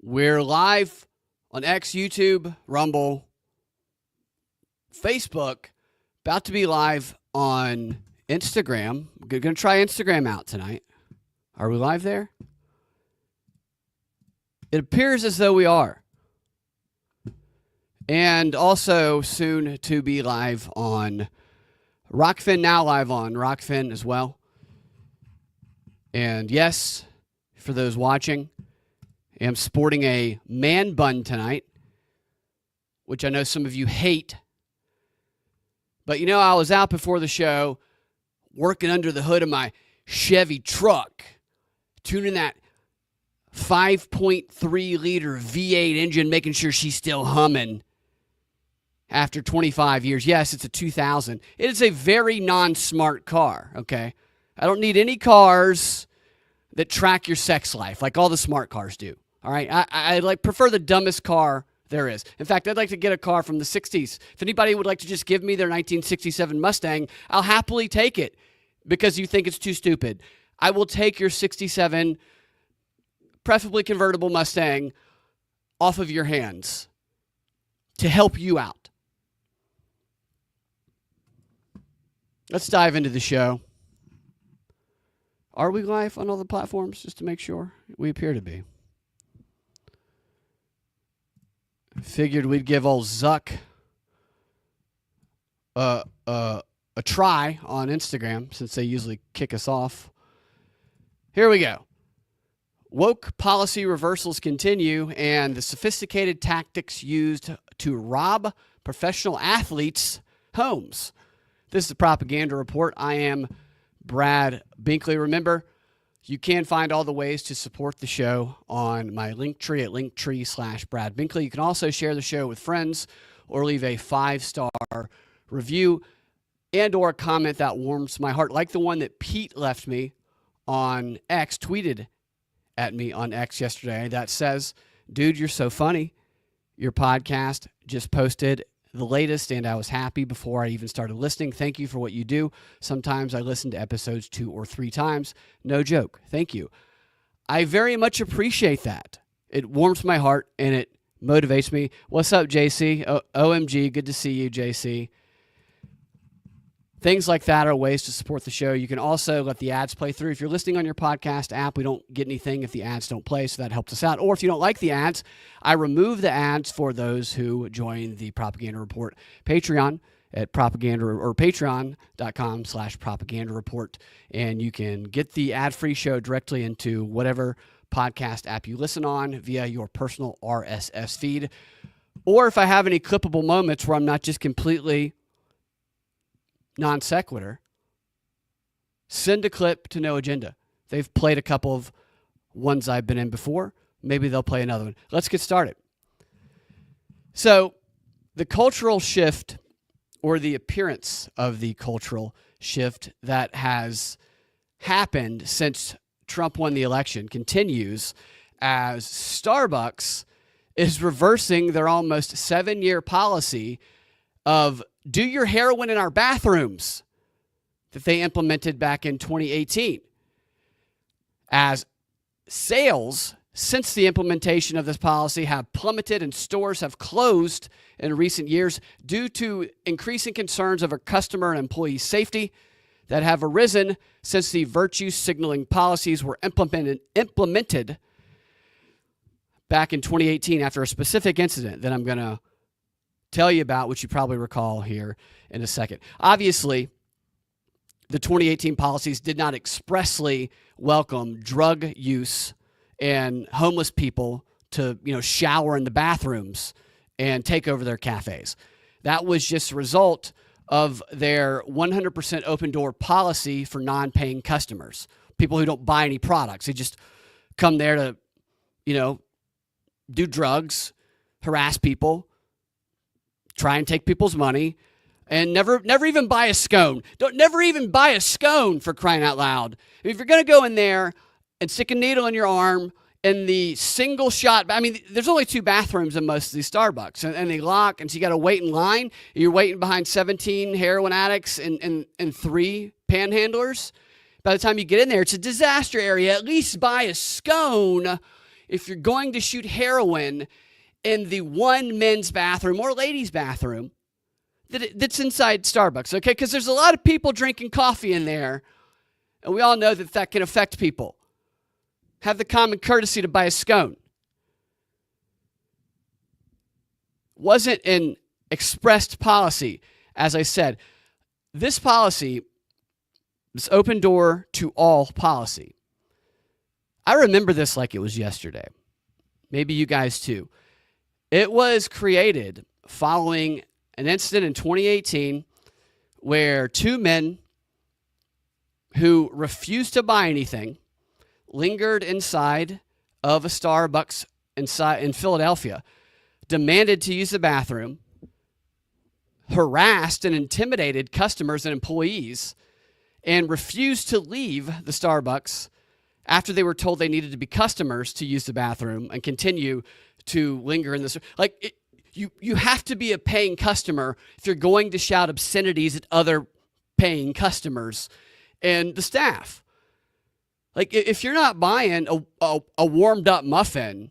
We're live on X, YouTube, Rumble, Facebook, about to be live on Instagram. We're going to try Instagram out tonight. Are we live there? It appears as though we are. And also soon to be live on Rockfin, now live on Rockfin as well. And yes, for those watching, I'm sporting a man bun tonight, which I know some of you hate. But you know, I was out before the show working under the hood of my Chevy truck, tuning that 5.3 liter V8 engine, making sure she's still humming after 25 years. Yes, it's a 2000. It is a very non-smart car, okay? I don't need any cars that track your sex life like all the smart cars do. All right, I prefer the dumbest car there is. In fact, I'd like to get a car from the 60s. If anybody would like to just give me their 1967 Mustang, I'll happily take it because you think it's too stupid. I will take your 67, preferably convertible Mustang off of your hands to help you out. Let's dive into the show. Are we live on all the platforms, just to make sure? We appear to be. Figured we'd give old Zuck a try on Instagram since they usually kick us off. Here we go. Woke policy reversals continue, and the sophisticated tactics used to rob professional athletes' homes. This is the Propaganda Report. I am Brad Binkley. Remember, you can find all the ways to support the show on my Linktree at linktree/Brad Binkley. You can also share the show with friends or leave a 5-star review and or a comment that warms my heart, like the one that Pete left me on X, tweeted at me on X yesterday, that says, "Dude, you're so funny. Your podcast just posted the latest, and I was happy before I even started listening. Thank you for what you do. Sometimes I listen to episodes 2 or 3 times. No joke. Thank you." I very much appreciate that. It warms my heart, and it motivates me. What's up, JC? OMG, good to see you, JC. Things like that are ways to support the show. You can also let the ads play through. If you're listening on your podcast app, we don't get anything if the ads don't play, so that helps us out. Or if you don't like the ads, I remove the ads for those who join the Propaganda Report Patreon at patreon.com/Propaganda Report. And you can get the ad-free show directly into whatever podcast app you listen on via your personal RSS feed. Or if I have any clippable moments where I'm not just completely non sequitur, send a clip to No Agenda. They've played a couple of ones I've been in before. Maybe they'll play another one. Let's get started. So the cultural shift, or the appearance of the cultural shift that has happened since Trump won the election, continues as Starbucks is reversing their almost 7-year policy of do your heroin in our bathrooms that they implemented back in 2018. As sales since the implementation of this policy have plummeted and stores have closed in recent years due to increasing concerns over customer and employee safety that have arisen since the virtue signaling policies were implemented back in 2018 after a specific incident that I'm going to tell you about, which you probably recall here in a second. Obviously, the 2018 policies did not expressly welcome drug use and homeless people to, shower in the bathrooms and take over their cafes. That was just a result of their 100% open door policy for non-paying customers, people who don't buy any products. They just come there to, do drugs, harass people, try and take people's money, and never even buy a scone. Never even buy a scone, for crying out loud. If you're going to go in there and stick a needle in your arm in the single shot, there's only 2 bathrooms in most of these Starbucks, and they lock, and so you got to wait in line. You're waiting behind 17 heroin addicts and 3 panhandlers. By the time you get in there, it's a disaster area. At least buy a scone if you're going to shoot heroin in the one men's bathroom or ladies' bathroom that's inside Starbucks, okay? Because there's a lot of people drinking coffee in there, and we all know that that can affect people. Have the common courtesy to buy a scone. Wasn't an expressed policy, as I said. This policy, this open door to all policy. I remember this like it was yesterday. Maybe you guys too. It was created following an incident in 2018 where two men who refused to buy anything lingered inside of a Starbucks in Philadelphia, demanded to use the bathroom, harassed and intimidated customers and employees, and refused to leave the Starbucks after they were told they needed to be customers to use the bathroom and continue to linger in this. You have to be a paying customer if you're going to shout obscenities at other paying customers and the staff. Like, if you're not buying a warmed up muffin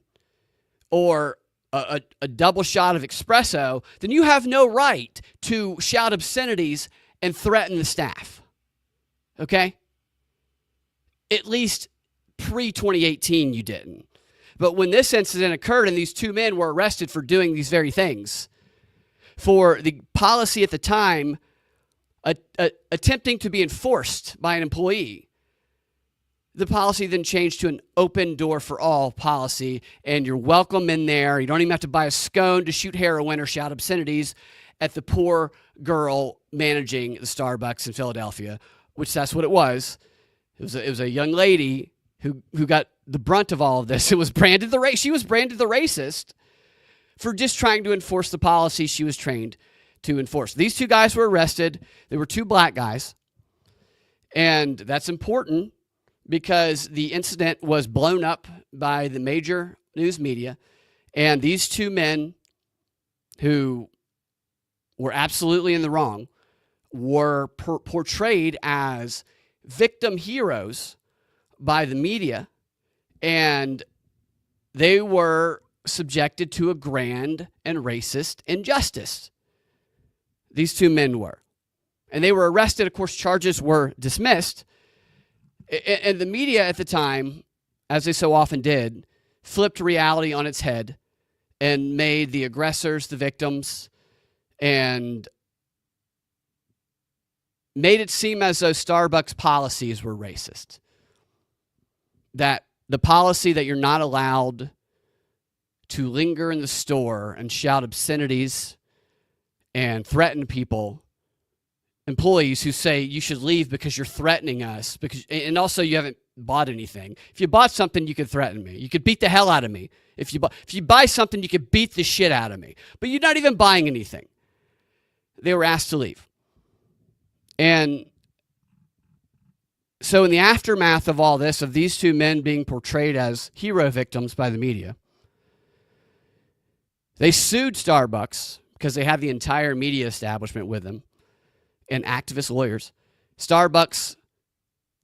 or a double shot of espresso, then you have no right to shout obscenities and threaten the staff. Okay? At least pre-2018 you didn't. But when this incident occurred and these two men were arrested for doing these very things, for the policy at the time attempting to be enforced by an employee, the policy then changed to an open door for all policy, and you're welcome in there. You don't even have to buy a scone to shoot heroin or shout obscenities at the poor girl managing the Starbucks in Philadelphia, which that's what it was. It was a young lady who got the brunt of all of this. It was she was branded the racist for just trying to enforce the policy she was trained to enforce. These two guys were arrested. They were two black guys, and that's important because the incident was blown up by the major news media, and these two men who were absolutely in the wrong were portrayed as victim heroes by the media, and they were subjected to a grand and racist injustice. These two men were. And they were arrested. Of course, charges were dismissed. And the media at the time, as they so often did, flipped reality on its head and made the aggressors the victims and made it seem as though Starbucks policies were racist. That the policy that you're not allowed to linger in the store and shout obscenities and threaten people, employees who say you should leave because you're threatening us, and also you haven't bought anything. If you bought something, you could threaten me. You could beat the hell out of me. If you buy something, you could beat the shit out of me. But you're not even buying anything. They were asked to leave. And so in the aftermath of all this, of these two men being portrayed as hero victims by the media, they sued Starbucks because they had the entire media establishment with them and activist lawyers. Starbucks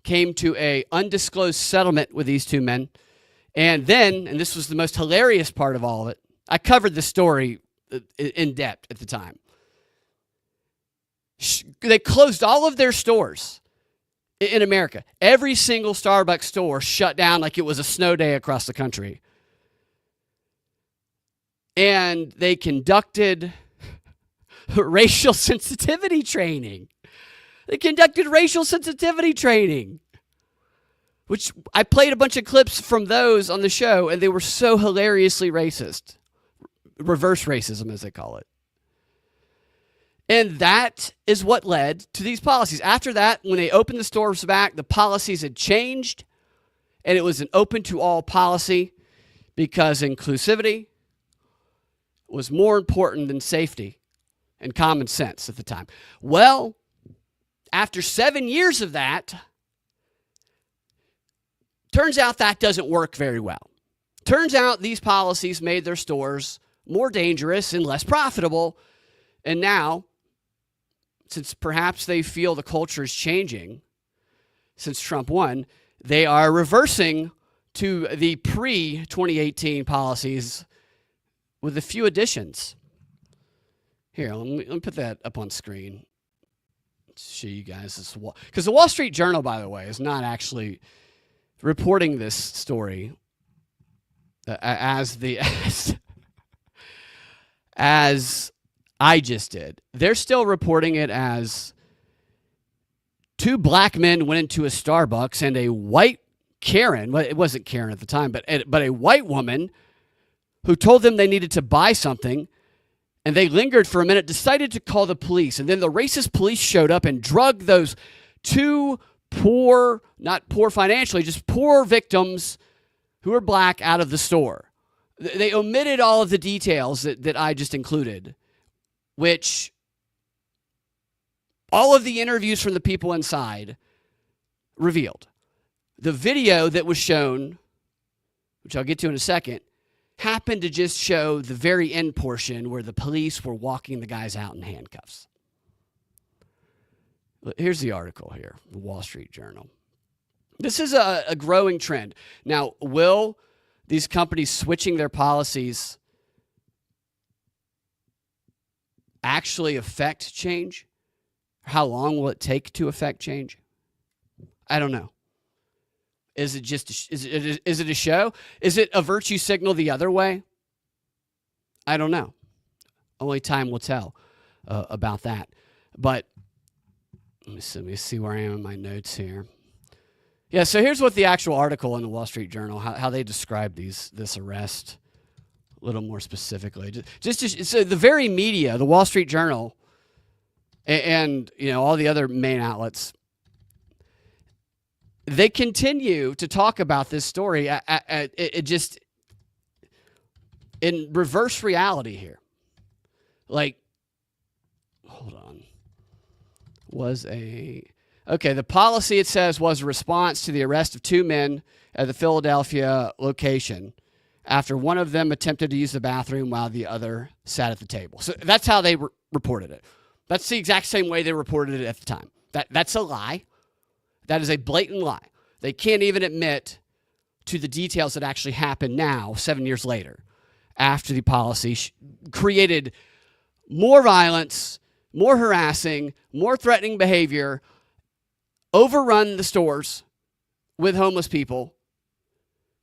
came to an undisclosed settlement with these two men. And then, and this was the most hilarious part of all of it, I covered the story in depth at the time. They closed all of their stores in America. Every single Starbucks store shut down like it was a snow day across the country. And they conducted racial sensitivity training. Which I played a bunch of clips from those on the show, and they were so hilariously racist. Reverse racism, as they call it. And that is what led to these policies. After that, when they opened the stores back, the policies had changed, and it was an open-to-all policy because inclusivity was more important than safety and common sense at the time. Well, after 7 years of that, turns out that doesn't work very well. Turns out these policies made their stores more dangerous and less profitable. And now, since perhaps they feel the culture is changing since Trump won, they are reversing to the pre-2018 policies with a few additions. Here, let me put that up on screen. Show you guys this, because the Wall Street Journal, by the way, is not actually reporting this story as I just did. They're still reporting it as two black men went into a Starbucks and a white Karen, well, it wasn't Karen at the time, but a white woman who told them they needed to buy something, and they lingered for a minute, decided to call the police, and then the racist police showed up and drugged those two poor, not poor financially, just poor victims who were black out of the store. They omitted all of the details that I just included, which all of the interviews from the people inside revealed. The video that was shown, which I'll get to in a second, happened to just show the very end portion where the police were walking the guys out in handcuffs. Here's the article here, the Wall Street Journal. This is a growing trend. Now, will these companies switching their policies actually affect change? How long will it take to affect change? I don't know. Is it just is it a show? Is it a virtue signal the other way? I don't know. Only time will tell about that. But let me see where I am in my notes here. Yeah, so here's what the actual article in the Wall Street Journal, how they describe this arrest a little more specifically. So the very media, the Wall Street Journal, and all the other main outlets, they continue to talk about this story. It just in reverse reality here. Like, hold on. The policy, it says, was a response to the arrest of two men at the Philadelphia location after one of them attempted to use the bathroom while the other sat at the table. So that's how they reported it. That's the exact same way they reported it at the time. That's a lie. That is a blatant lie. They can't even admit to the details that actually happened now, 7 years later, after the policy created more violence, more harassing, more threatening behavior, overrun the stores with homeless people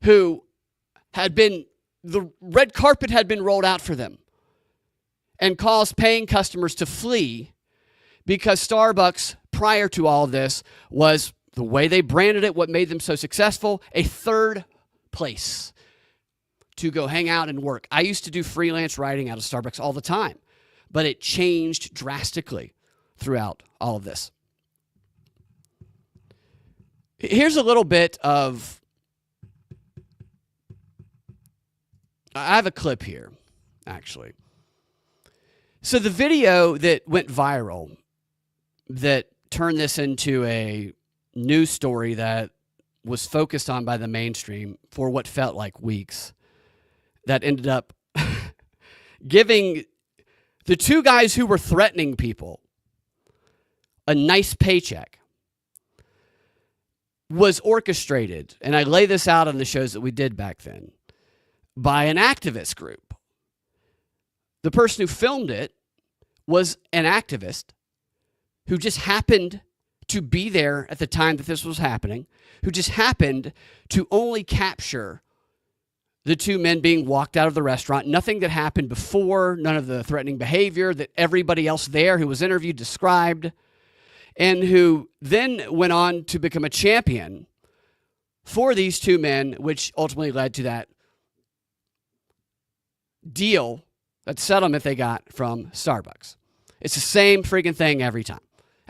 who the red carpet had been rolled out for them, and caused paying customers to flee because Starbucks, prior to all of this, was the way they branded it, what made them so successful, a third place to go hang out and work. I used to do freelance writing out of Starbucks all the time, but it changed drastically throughout all of this. Here's a little bit of, I have a clip here, actually. So the video that went viral that turned this into a news story that was focused on by the mainstream for what felt like weeks, that ended up giving the two guys who were threatening people a nice paycheck, was orchestrated, and I lay this out on the shows that we did back then, by an activist group. The person who filmed it was an activist who just happened to be there at the time that this was happening, who just happened to only capture the two men being walked out of the restaurant, nothing that happened before, none of the threatening behavior that everybody else there who was interviewed described, and who then went on to become a champion for these two men, which ultimately led to that deal, that settlement they got from Starbucks. It's the same freaking thing every time.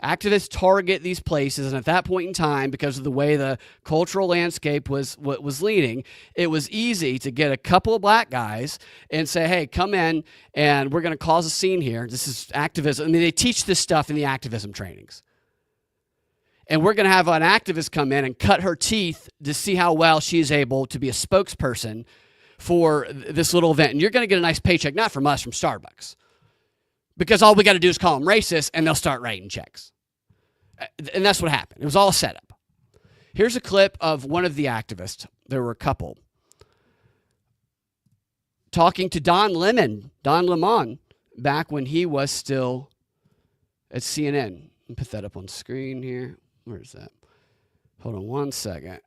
Activists target these places, and at that point in time, because of the way the cultural landscape was leaning, it was easy to get a couple of black guys and say, hey, come in, and we're going to cause a scene here. This is activism. I mean, they teach this stuff in the activism trainings. And we're going to have an activist come in and cut her teeth to see how well she's able to be a spokesperson for this little event. And you're going to get a nice paycheck, not from us, from Starbucks. Because all we got to do is call them racist, and they'll start writing checks. And that's what happened. It was all a setup. Here's a clip of one of the activists, There were a couple. Talking to Don Lemon, back when he was still at CNN. I'll put that up on screen here. Where is that? Hold on one second.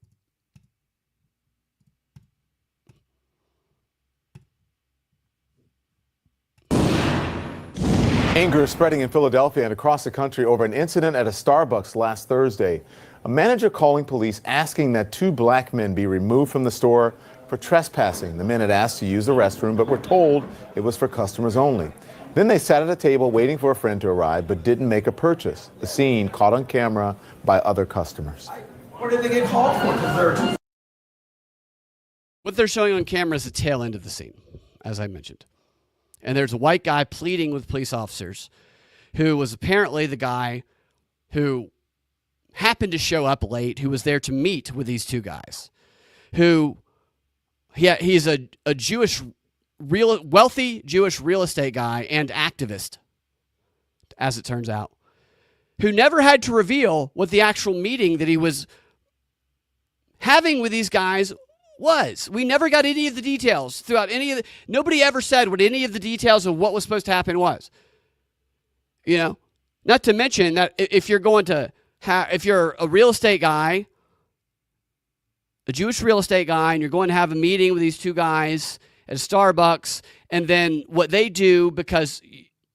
Anger is spreading in Philadelphia and across the country over an incident at a Starbucks last Thursday. A manager calling police asking that 2 black men be removed from the store for trespassing. The men had asked to use the restroom, but were told it was for customers only. Then they sat at a table waiting for a friend to arrive, but didn't make a purchase. The scene caught on camera by other customers. What did they get called for? What they're showing on camera is the tail end of the scene, as I mentioned. And there's a white guy pleading with police officers who was apparently the guy who happened to show up late, who was there to meet with these 2 guys, who he's a wealthy Jewish real estate guy and activist, as it turns out, who never had to reveal what the actual meeting that he was having with these guys was. We never got any of the details throughout nobody ever said what any of the details of what was supposed to happen was. You know, not to mention that if you're going to if you're a real estate guy, a Jewish real estate guy, and you're going to have a meeting with these 2 guys at Starbucks, and then what they do, because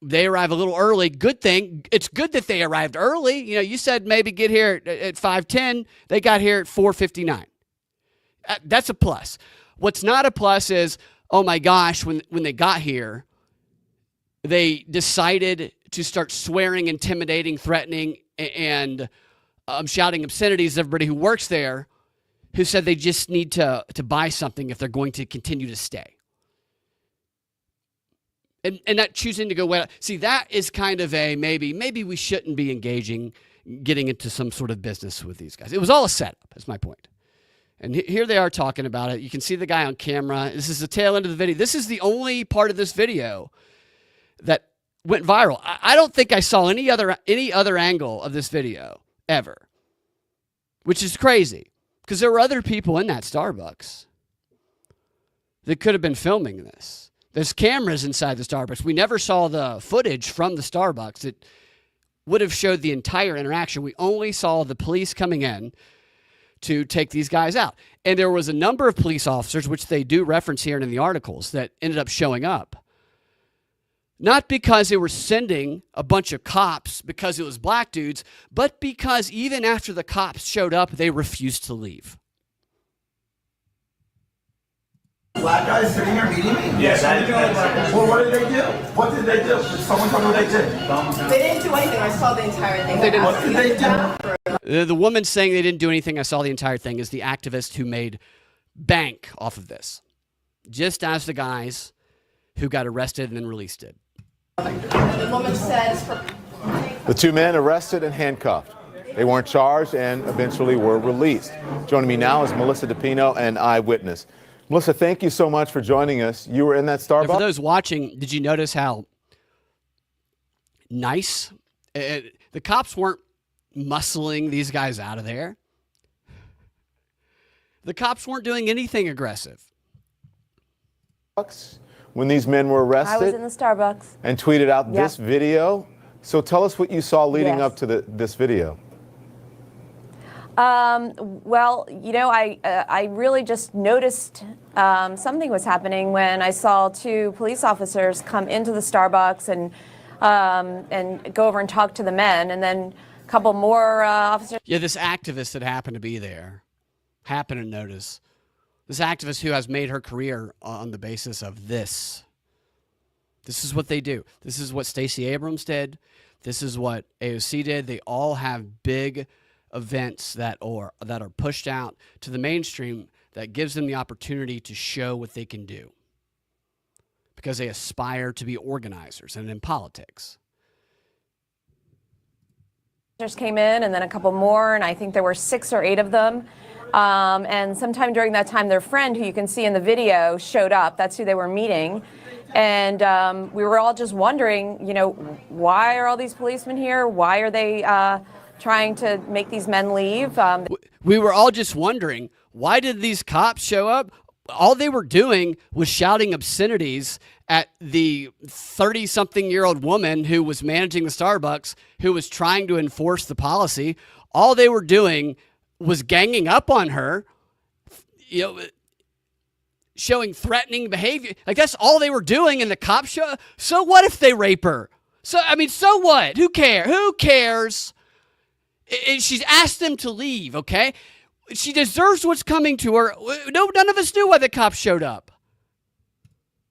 they arrive a little early, good thing. It's good that they arrived early. You know, you said maybe get here at 5:10. They got here at 4:59. That's a plus. What's not a plus is, oh my gosh, when they got here, they decided to start swearing, intimidating, threatening, and shouting obscenities at everybody who works there, who said they just need to buy something if they're going to continue to stay. And not choosing to go well. See, that is kind of a maybe we shouldn't be getting into some sort of business with these guys. It was all a setup, that's my point. And here they are talking about it. You can see the guy on camera. This is the tail end of the video. This is the only part of this video that went viral. I don't think I saw any other angle of this video ever, which is crazy because there were other people in that Starbucks that could have been filming this. There's cameras inside the Starbucks. We never saw the footage from the Starbucks. It would have showed the entire interaction. We only saw the police coming in to take these guys out. And there was a number of police officers, which they do reference here in the articles, that ended up showing up. Not because they were sending a bunch of cops because it was black dudes, but because even after the cops showed up, they refused to leave. Black guys sitting here meeting me? Yes. Well, what did they do? What did they do? Did someone tell me what they did? They didn't do anything. I saw the entire thing. What did they do? The woman saying they didn't do anything, I saw the entire thing, is the activist who made bank off of this. Just as the guys who got arrested and then released did. The woman says... The 2 men arrested and handcuffed. They weren't charged and eventually were released. Joining me now is Melissa DePino, an eyewitness. Melissa, thank you so much for joining us. You were in that Starbucks? And for those watching, did you notice how nice? The cops weren't muscling these guys out of there. The cops weren't doing anything aggressive. When these men were arrested? I was in the Starbucks. And tweeted out this video. So tell us what you saw leading up to this video. Well, you know, I really just noticed something was happening when I saw 2 police officers come into the Starbucks and go over and talk to the men, and then a couple more officers. Yeah, this activist that happened to be there happened to notice. This activist who has made her career on the basis of this. This is what they do. This is what Stacey Abrams did. This is what AOC did. They all have big events that are pushed out to the mainstream that gives them the opportunity to show what they can do because they aspire to be organizers and in politics. Came in, and then a couple more, and I think there were 6 or 8 of them. And sometime during that time, their friend, who you can see in the video, showed up. That's who they were meeting. And we were all just wondering, you know, why are all these policemen here? Why are they trying to make these men leave? We were all just wondering, Why did these cops show up? All they were doing was shouting obscenities at the 30-something-year-old woman who was managing the Starbucks, who was trying to enforce the policy. All they were doing was ganging up on her, showing threatening behavior. Like, that's all they were doing, and the cops show. So what if they rape her? So what? Who cares? She's asked them to leave, okay? She deserves what's coming to her. No, none of us knew why the cops showed up.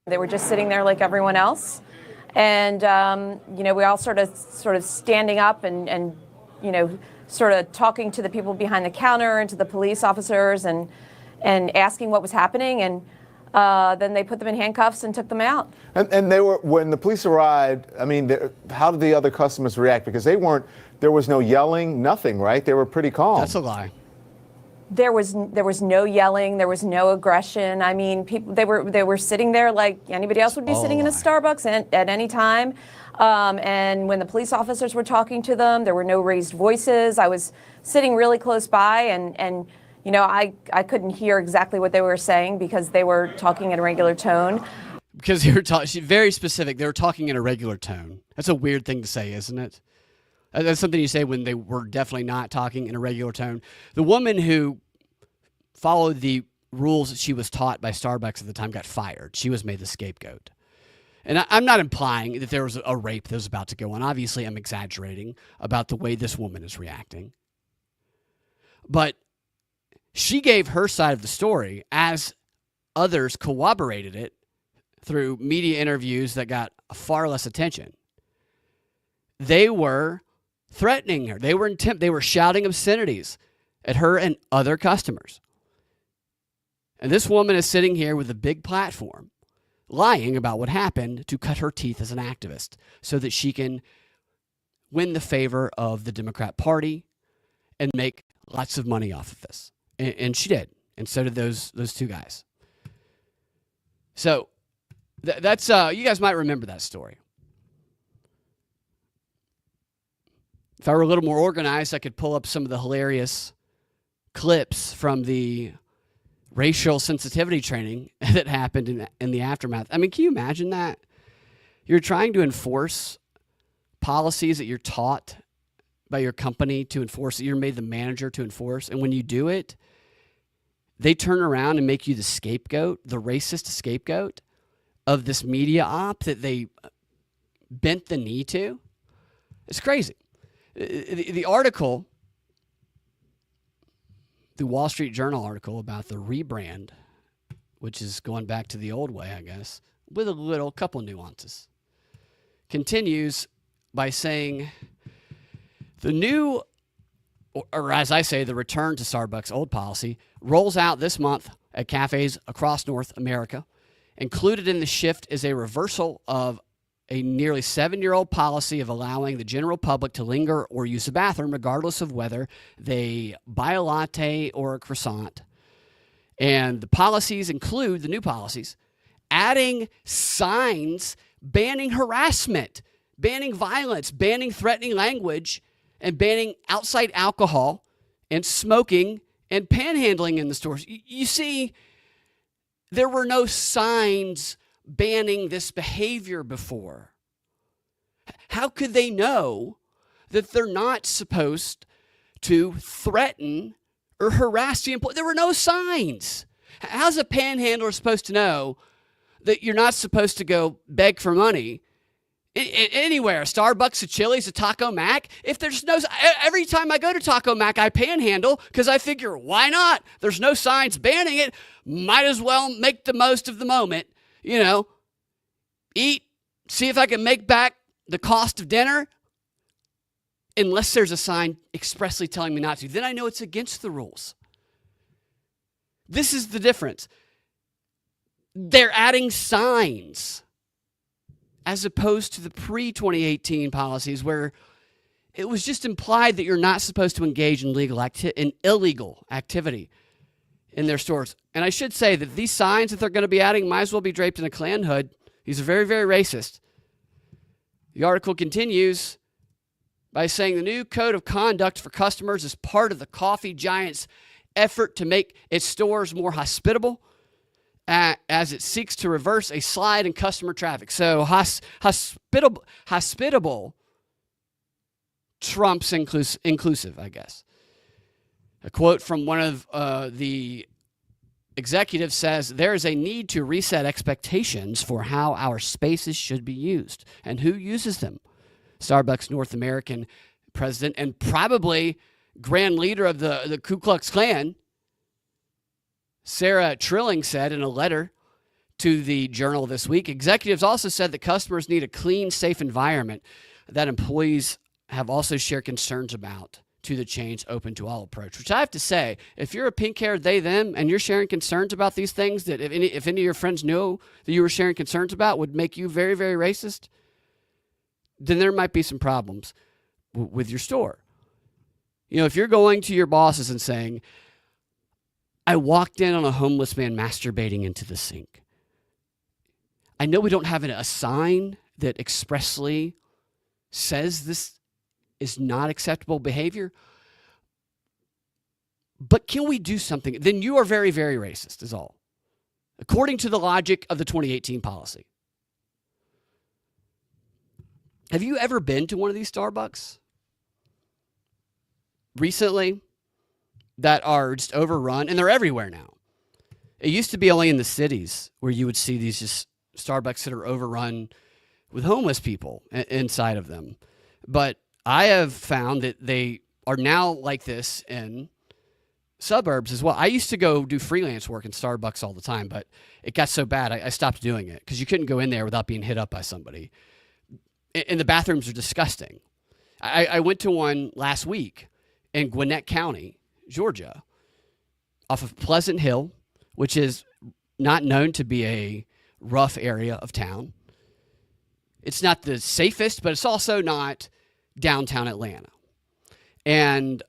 They were just sitting there like everyone else. And, we all sort of standing up and sort of talking to the people behind the counter and to the police officers and asking what was happening. And then they put them in handcuffs and took them out. And they were, when the police arrived, how did the other customers react? Because there was no yelling, nothing, right? They were pretty calm. That's a lie. There was no yelling. There was no aggression. I mean, people they were sitting there like anybody else would be sitting in a Starbucks at any time. And when the police officers were talking to them, there were no raised voices. I was sitting really close by, and I couldn't hear exactly what they were saying because they were talking in a regular tone. Because they were very specific. They were talking in a regular tone. That's a weird thing to say, isn't it? That's something you say when they were definitely not talking in a regular tone. The woman who followed the rules that she was taught by Starbucks at the time got fired. She was made the scapegoat. And I'm not implying that there was a rape that was about to go on. Obviously, I'm exaggerating about the way this woman is reacting. But she gave her side of the story as others corroborated it through media interviews that got far less attention. They were threatening her. They were shouting obscenities at her and other customers. And this woman is sitting here with a big platform, lying about what happened to cut her teeth as an activist so that she can win the favor of the Democrat Party and make lots of money off of this. And she did. And so did those two guys. So that's you guys might remember that story. If I were a little more organized, I could pull up some of the hilarious clips from the racial sensitivity training that happened in the aftermath. I mean, can you imagine that? You're trying to enforce policies that you're taught by your company to enforce, that you're made the manager to enforce, and when you do it, they turn around and make you the scapegoat, the racist scapegoat of this media op that they bent the knee to. It's crazy. The article, the Wall Street Journal article about the rebrand, which is going back to the old way, I guess, with a couple nuances, continues by saying the new, or as I say, the return to Starbucks old policy rolls out this month at cafes across North America. Included in the shift is a reversal of a nearly 7-year-old policy of allowing the general public to linger or use the bathroom, regardless of whether they buy a latte or a croissant. And the policies include, the new policies, adding signs banning harassment, banning violence, banning threatening language, and banning outside alcohol and smoking and panhandling in the stores. You see, there were no signs banning this behavior before. How could they know that they're not supposed to threaten or harass the employee? There were no signs. How's a panhandler supposed to know that you're not supposed to go beg for money anywhere? Starbucks, a Chili's, a Taco Mac. If there's no, every time I go to Taco Mac, I panhandle because I figure, why not? There's no signs banning it. Might as well make the most of the moment. Eat, see if I can make back the cost of dinner, unless there's a sign expressly telling me not to. Then I know it's against the rules. This is the difference. They're adding signs as opposed to the pre-2018 policies where it was just implied that you're not supposed to engage in illegal activity in their stores. And I should say that these signs that they're going to be adding might as well be draped in a Klan hood. These are very, very racist. The article continues by saying the new code of conduct for customers is part of the coffee giant's effort to make its stores more hospitable as it seeks to reverse a slide in customer traffic. So hospitable trumps inclusive, I guess. A quote from one of the executives says, there is a need to reset expectations for how our spaces should be used and who uses them. Starbucks North American president and probably grand leader of the Ku Klux Klan, Sarah Trilling, said in a letter to the Journal this week. Executives also said that customers need a clean, safe environment that employees have also shared concerns about to the chain's open to all approach, which I have to say, if you're a pink-haired they, them, and you're sharing concerns about these things that if any of your friends know that you were sharing concerns about would make you very, very racist, then there might be some problems with your store. You know, if you're going to your bosses and saying, I walked in on a homeless man masturbating into the sink. I know we don't have a sign that expressly says this is not acceptable behavior, but can we do something? Then you are very, very racist, is all, according to the logic of the 2018 policy. Have you ever been to one of these Starbucks recently that are just overrun? And they're everywhere now. It used to be only in the cities where you would see these just Starbucks that are overrun with homeless people inside of them. But I have found that they are now like this in suburbs as well. I used to go do freelance work in Starbucks all the time, but it got so bad I stopped doing it because you couldn't go in there without being hit up by somebody. And the bathrooms are disgusting. I went to one last week in Gwinnett County, Georgia, off of Pleasant Hill, which is not known to be a rough area of town. It's not the safest, but it's also not downtown Atlanta. And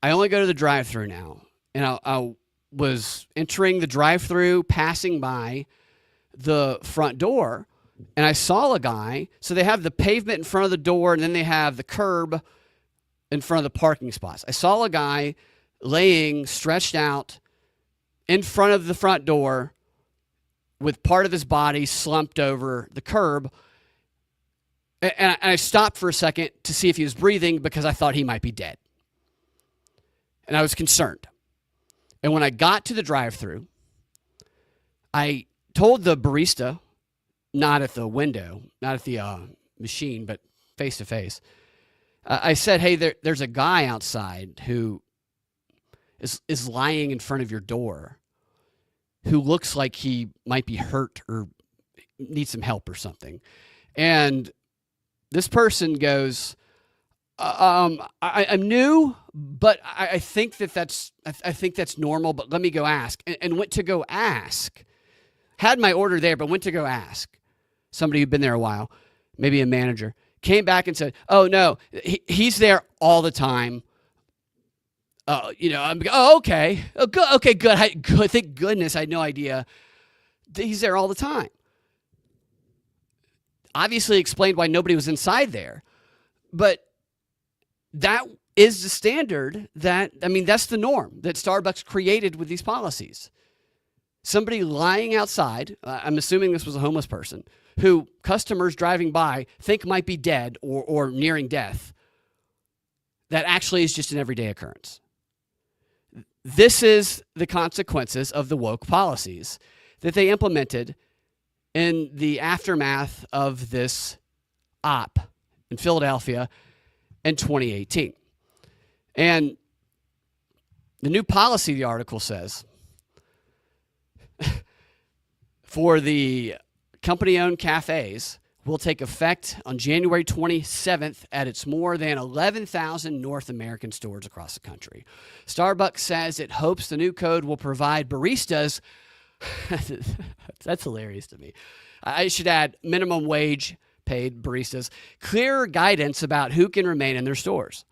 I only go to the drive-thru now. And I was entering the drive-thru, passing by the front door, and I saw a guy. So they have the pavement in front of the door, and then they have the curb in front of the parking spots. I saw a guy laying stretched out in front of the front door with part of his body slumped over the curb. And I stopped for a second to see if he was breathing because I thought he might be dead. And I was concerned. And when I got to the drive-thru, I told the barista, not at the window, not at the machine, but face-to-face, I said, hey, there's a guy outside who is lying in front of your door who looks like he might be hurt or needs some help or something. And this person goes, I'm new, but I think that's normal, but let me go ask. And went to go ask. Had my order there, but went to go ask somebody who'd been there a while, maybe a manager. Came back and said, oh, no, he's there all the time. Okay. Oh, good. Okay, good. Good. Thank goodness. I had no idea. He's there all the time. Obviously explained why nobody was inside there. But that is the standard that's the norm that Starbucks created with these policies. Somebody lying outside, I'm assuming this was a homeless person, who customers driving by think might be dead or nearing death, that actually is just an everyday occurrence. This is the consequences of the woke policies that they implemented in the aftermath of this op in Philadelphia in 2018. And the new policy, the article says, for the company-owned cafes will take effect on January 27th at its more than 11,000 North American stores across the country. Starbucks says it hopes the new code will provide baristas, that's hilarious to me, I should add minimum wage paid baristas, clearer guidance about who can remain in their stores.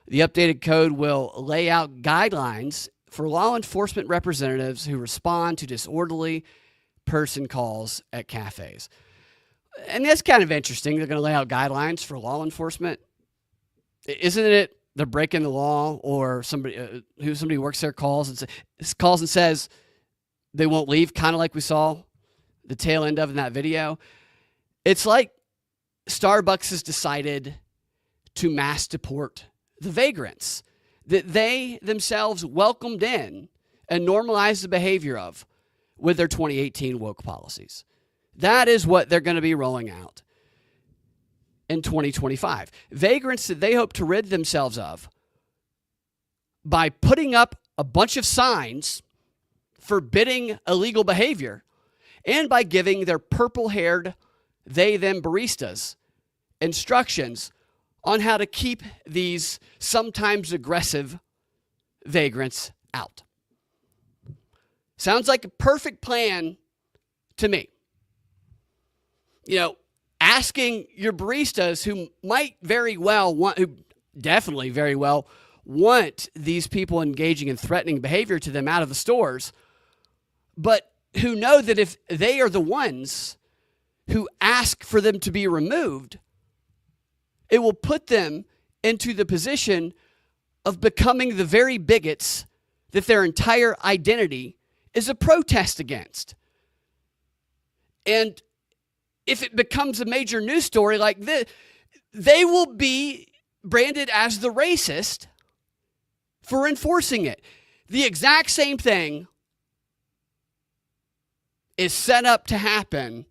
The updated code will lay out guidelines for law enforcement representatives who respond to disorderly person calls at cafes. And that's kind of interesting. They're going to lay out guidelines for law enforcement. Isn't it they're breaking the law, or somebody somebody works there calls and says they won't leave, kind of like we saw the tail end of in that video. It's like Starbucks has decided to mass deport the vagrants that they themselves welcomed in and normalized the behavior of with their 2018 woke policies. That is what they're going to be rolling out in 2025. Vagrants that they hope to rid themselves of by putting up a bunch of signs forbidding illegal behavior, and by giving their purple-haired they-them baristas instructions on how to keep these sometimes aggressive vagrants out. Sounds like a perfect plan to me. You know, asking your baristas who might very well want, who definitely very well want these people engaging in threatening behavior to them out of the stores, but who know that if they are the ones who ask for them to be removed, it will put them into the position of becoming the very bigots that their entire identity is a protest against. And if it becomes a major news story like this, they will be branded as the racist for enforcing it. The exact same thing is set up to happen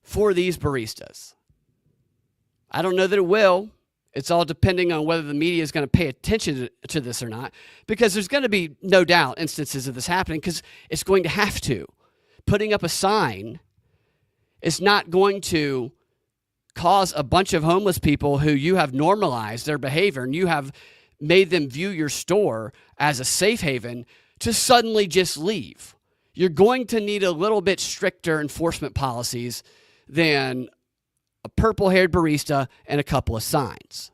for these baristas. I don't know that it will. It's all depending on whether the media is going to pay attention to this or not, because there's going to be no doubt instances of this happening, because it's going to have to. Putting up a sign is not going to cause a bunch of homeless people who you have normalized their behavior and you have made them view your store as a safe haven to suddenly just leave. You're going to need a little bit stricter enforcement policies than a purple-haired barista and a couple of signs.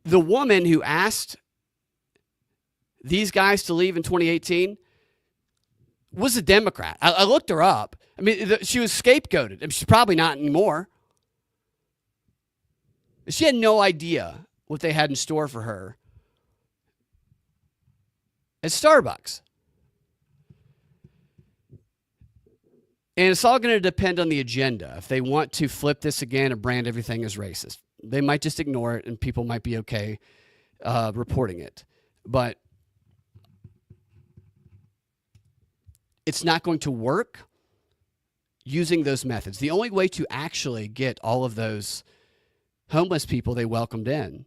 The woman who asked these guys to leave in 2018 was a Democrat. I looked her up. I mean, she was scapegoated. I mean, she's probably not anymore. She had no idea what they had in store for her at Starbucks. And it's all going to depend on the agenda. If they want to flip this again and brand everything as racist, they might just ignore it and people might be okay reporting it. But it's not going to work using those methods. The only way to actually get all of those homeless people they welcomed in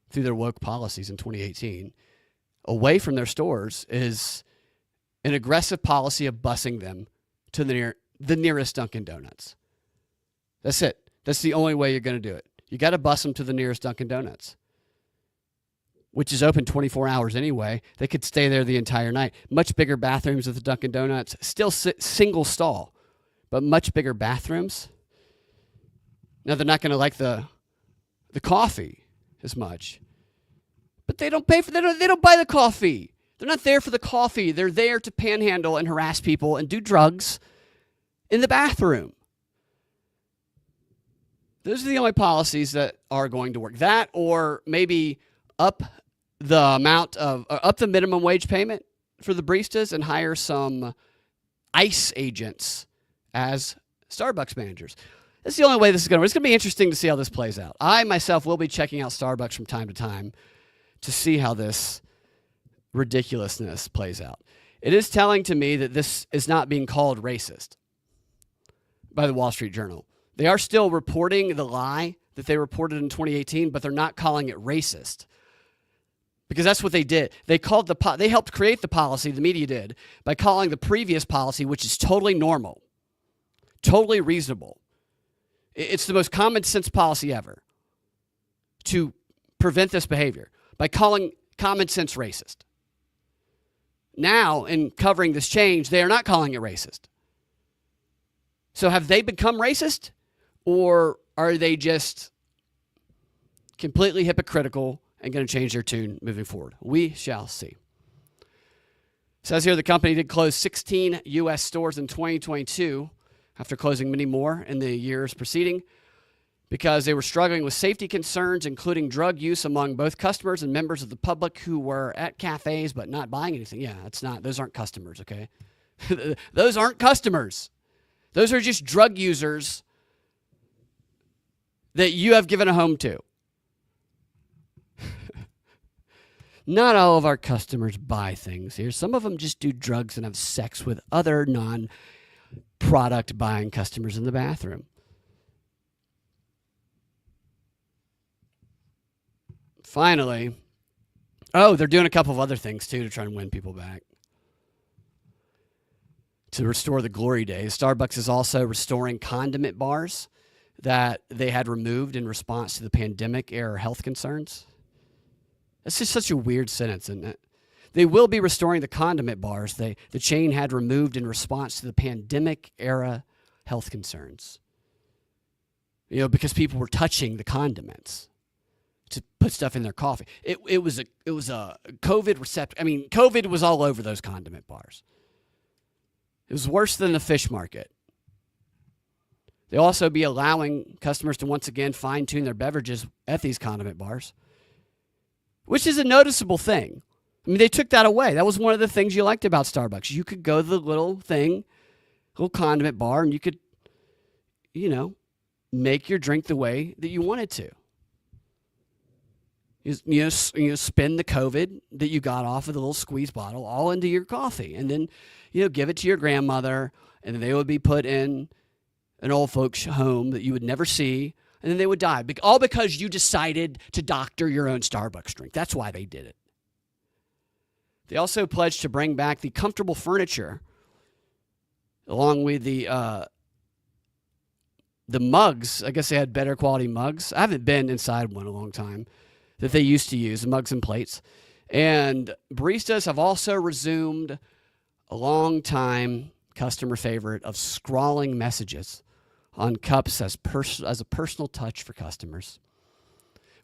through their woke policies in 2018 away from their stores is an aggressive policy of busing them to the nearest Dunkin' Donuts. That's it. That's the only way you're going to do it. You got to bus them to the nearest Dunkin' Donuts, which is open 24 hours anyway. They could stay there the entire night. Much bigger bathrooms at the Dunkin' Donuts. Still single stall, but much bigger bathrooms. Now, they're not going to like the coffee as much, but they don't pay for they don't buy the coffee. They're not there for the coffee. They're there to panhandle and harass people and do drugs in the bathroom. Those are the only policies that are going to work. That, or maybe up the minimum wage payment for the baristas and hire some ICE agents as Starbucks managers. That's the only way this is going to work. It's going to be interesting to see how this plays out. I myself will be checking out Starbucks from time to time to see how this ridiculousness plays out. It is telling to me that this is not being called racist by the Wall Street Journal. They are still reporting the lie that they reported in 2018, but they're not calling it racist, because that's what they did. They helped create the policy, the media did, by calling the previous policy, which is totally normal, totally reasonable. It's the most common sense policy ever to prevent this behavior, by calling common sense racist. Now, in covering this change, they are not calling it racist. So have they become racist, or are they just completely hypocritical and going to change their tune moving forward? We shall see. It says here the company did close 16 U.S. stores in 2022 after closing many more in the years preceding. because they were struggling with safety concerns, including drug use among both customers and members of the public who were at cafes but not buying anything. Yeah, those aren't customers, okay? Those aren't customers. Those are just drug users that you have given a home to. Not all of our customers buy things here. Some of them just do drugs and have sex with other non-product buying customers in the bathroom. Finally, they're doing a couple of other things too to try and win people back. To restore the glory days, Starbucks is also restoring condiment bars that they had removed in response to the pandemic-era health concerns. That's just such a weird sentence, isn't it? They will be restoring the condiment bars the chain had removed in response to the pandemic-era health concerns. Because people were touching the condiments to put stuff in their coffee. It was a COVID receptor. I mean, COVID was all over those condiment bars. It was worse than the fish market. They'll also be allowing customers to once again fine-tune their beverages at these condiment bars, which is a noticeable thing. I mean, they took that away. That was one of the things you liked about Starbucks. You could go to the little condiment bar, and you could, make your drink the way that you wanted to. Spin the COVID that you got off of the little squeeze bottle all into your coffee, and then, give it to your grandmother, and then they would be put in an old folks home that you would never see, and then they would die. All because you decided to doctor your own Starbucks drink. That's why they did it. They also pledged to bring back the comfortable furniture, along with the mugs. I guess they had better quality mugs. I haven't been inside one in a long time that they used to use, mugs and plates. And baristas have also resumed a long-time customer favorite of scrawling messages on cups as a personal touch for customers,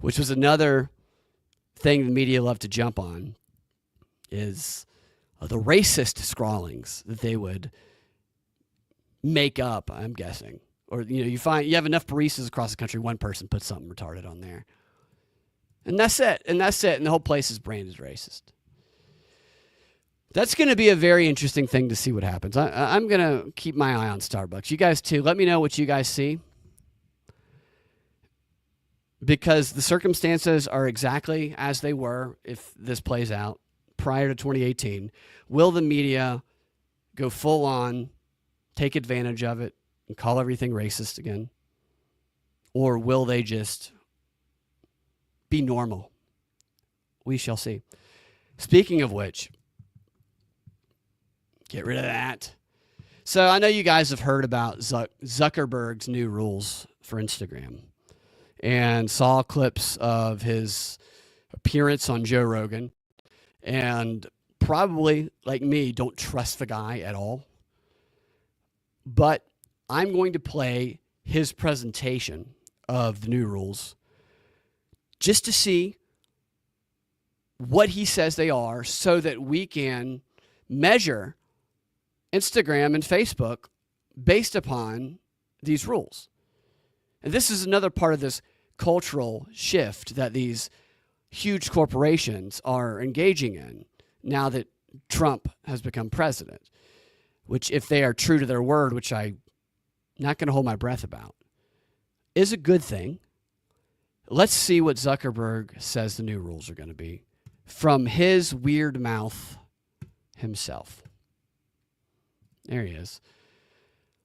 which was another thing the media loved to jump on, is the racist scrawlings that they would make up, I'm guessing. Or, you have enough baristas across the country, one person puts something retarded on there. And that's it. And the whole place is branded racist. That's going to be a very interesting thing to see what happens. I'm going to keep my eye on Starbucks. You guys too. Let me know what you guys see. Because the circumstances are exactly as they were if this plays out prior to 2018. Will the media go full on, take advantage of it, and call everything racist again? Or will they just be normal? We shall see. Speaking of which, get rid of that. So I know you guys have heard about Zuckerberg's new rules for Instagram and saw clips of his appearance on Joe Rogan, and probably, like me, don't trust the guy at all. But I'm going to play his presentation of the new rules just to see what he says they are, so that we can measure Instagram and Facebook based upon these rules. And this is another part of this cultural shift that these huge corporations are engaging in now that Trump has become president, which, if they are true to their word, which I'm not going to hold my breath about, is a good thing. Let's see what Zuckerberg says the new rules are going to be from his weird mouth himself. There he is.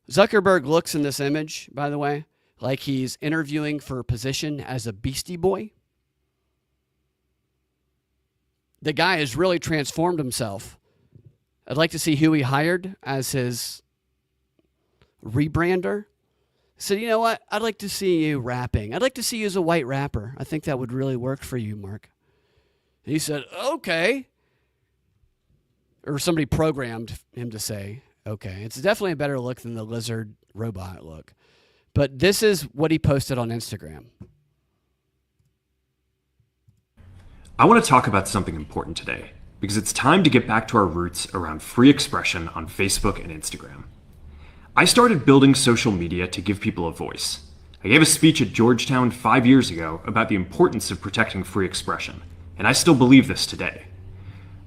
Zuckerberg looks in this image, by the way, like he's interviewing for a position as a Beastie Boy. The guy has really transformed himself. I'd like to see who he hired as his rebrander. Said, you know what? I'd like to see you rapping. I'd like to see you as a white rapper. I think that would really work for you, Mark. And he said, okay. Or somebody programmed him to say, okay. It's definitely a better look than the lizard robot look. But this is what he posted on Instagram. I want to talk about something important today, because it's time to get back to our roots around free expression on Facebook and Instagram. I started building social media to give people a voice. I gave a speech at Georgetown 5 years ago about the importance of protecting free expression, and I still believe this today.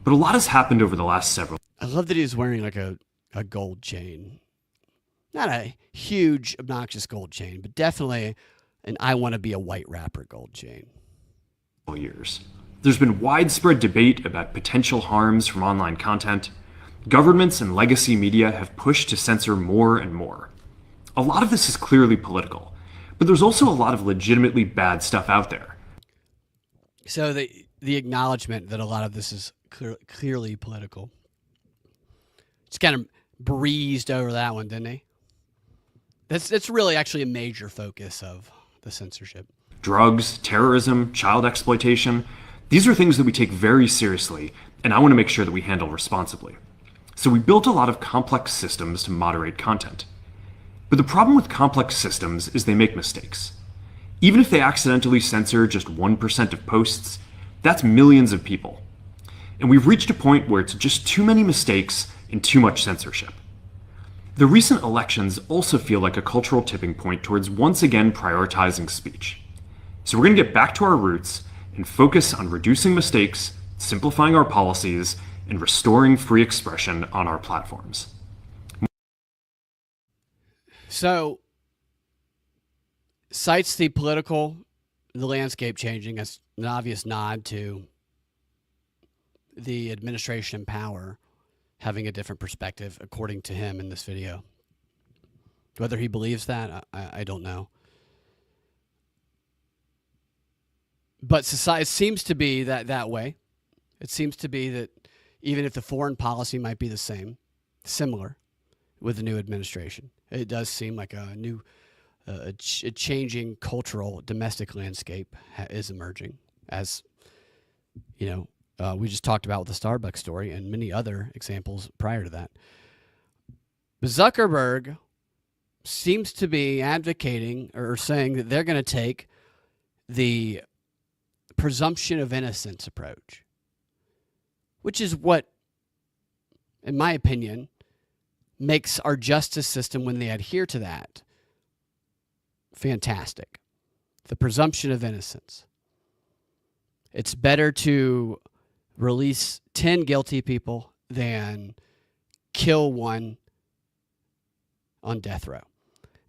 But a lot has happened over the last several. I love that he's wearing like a gold chain. Not a huge, obnoxious gold chain, but definitely an I want to be a white rapper gold chain. Years. There's been widespread debate about potential harms from online content. Governments and legacy media have pushed to censor more and more. A lot of this is clearly political, but there's also a lot of legitimately bad stuff out there. So the acknowledgement that a lot of this is clearly political. Just kind of breezed over that one, didn't he? That's really actually a major focus of the censorship. Drugs, terrorism, child exploitation, these are things that we take very seriously, and I want to make sure that we handle responsibly. So we built a lot of complex systems to moderate content. But the problem with complex systems is they make mistakes. Even if they accidentally censor just 1% of posts, that's millions of people. And we've reached a point where it's just too many mistakes and too much censorship. The recent elections also feel like a cultural tipping point towards once again prioritizing speech. So we're going to get back to our roots and focus on reducing mistakes, simplifying our policies, and restoring free expression on our platforms. So, cites the landscape changing as an obvious nod to the administration in power having a different perspective, according to him in this video. Whether he believes that, I don't know. But society seems to be that way. It seems to be that even if the foreign policy might be the same, similar with the new administration, it does seem like a new, a changing cultural domestic landscape is emerging. As you know, we just talked about with the Starbucks story and many other examples prior to that. But Zuckerberg seems to be advocating or saying that they're going to take the presumption of innocence approach, which is what, in my opinion, makes our justice system, when they adhere to that, fantastic. The presumption of innocence. It's better to release 10 guilty people than kill one on death row.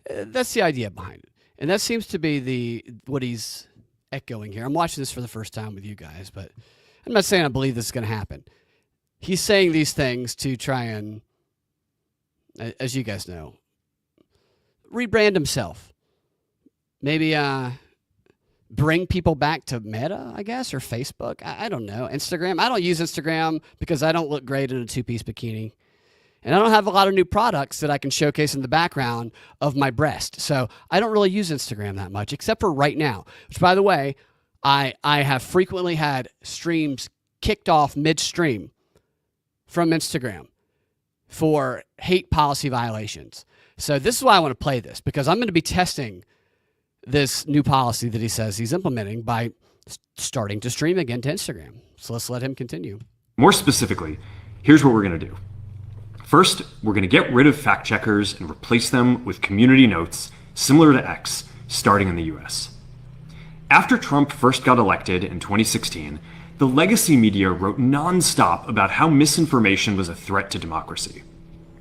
That's the idea behind it. And that seems to be what he's echoing here. I'm watching this for the first time with you guys, but I'm not saying I believe this is going to happen. He's saying these things to try and, as you guys know, rebrand himself. Maybe bring people back to Meta, I guess, or Facebook. I don't know. Instagram. I don't use Instagram because I don't look great in a two-piece bikini. And I don't have a lot of new products that I can showcase in the background of my breast. So I don't really use Instagram that much, except for right now, which, by the way, I have frequently had streams kicked off midstream from Instagram for hate policy violations. So this is why I want to play this, because I'm going to be testing this new policy that he says he's implementing by starting to stream again to Instagram. So let's let him continue. More specifically, here's what we're going to do. First, we're going to get rid of fact checkers and replace them with community notes similar to X, starting in the US. After Trump first got elected in 2016, the legacy media wrote nonstop about how misinformation was a threat to democracy.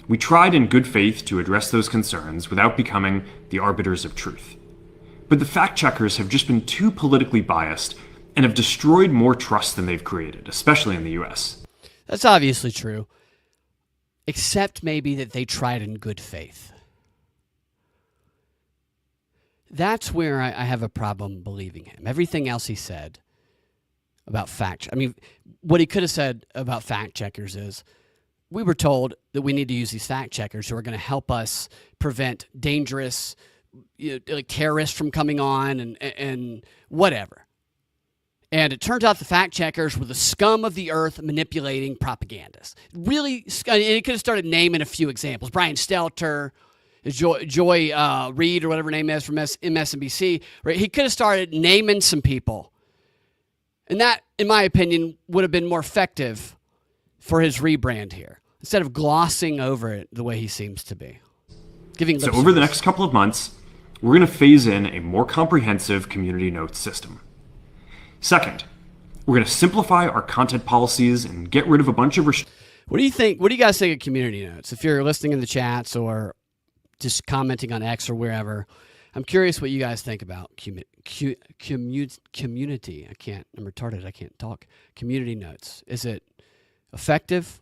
We tried in good faith to address those concerns without becoming the arbiters of truth. But the fact checkers have just been too politically biased and have destroyed more trust than they've created, especially in the US. That's obviously true. Except maybe that they tried in good faith. That's where I have a problem believing him. Everything else he said about what he could have said about fact checkers is, we were told that we need to use these fact checkers who are going to help us prevent dangerous, like terrorists from coming on and whatever. And it turns out the fact checkers were the scum of the earth manipulating propagandists. Really, and he could have started naming a few examples. Brian Stelter, Joy Reid, or whatever her name is from MSNBC. Right? He could have started naming some people. And that, in my opinion, would have been more effective for his rebrand here, instead of glossing over it the way he seems to be. So over the next couple of months, we're going to phase in a more comprehensive community notes system. Second, we're going to simplify our content policies and get rid of a bunch of What do you think? What do you guys think of community notes? If you're listening in the chats or just commenting on X or wherever, I'm curious what you guys think about community. I'm retarded. I can't talk. Community notes. Is it effective?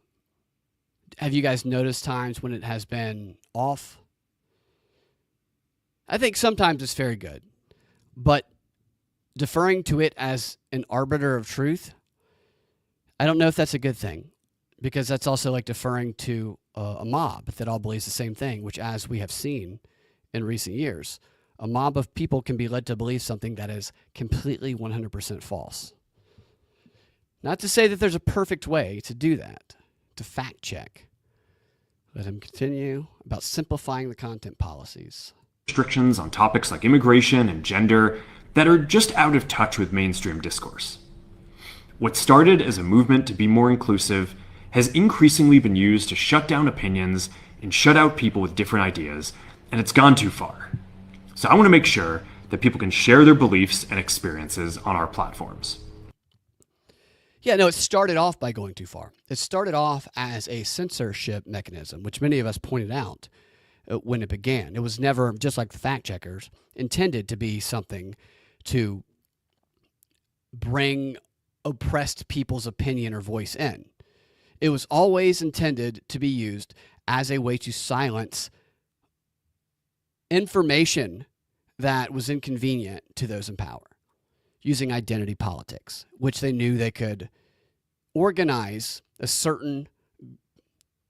Have you guys noticed times when it has been off? I think sometimes it's very good, but deferring to it as an arbiter of truth, I don't know if that's a good thing, because that's also like deferring to a mob that all believes the same thing, which, as we have seen in recent years, a mob of people can be led to believe something that is completely 100% false. Not to say that there's a perfect way to do that, to fact check. Let him continue about simplifying the content policies. Restrictions on topics like immigration and gender that are just out of touch with mainstream discourse. What started as a movement to be more inclusive has increasingly been used to shut down opinions and shut out people with different ideas, and it's gone too far. So I want to make sure that people can share their beliefs and experiences on our platforms. Yeah, no, it started off by going too far. It started off as a censorship mechanism, which many of us pointed out when it began. It was never, just like the fact checkers, intended to be something to bring oppressed people's opinion or voice in. It was always intended to be used as a way to silence information that was inconvenient to those in power, using identity politics, which they knew they could organize a certain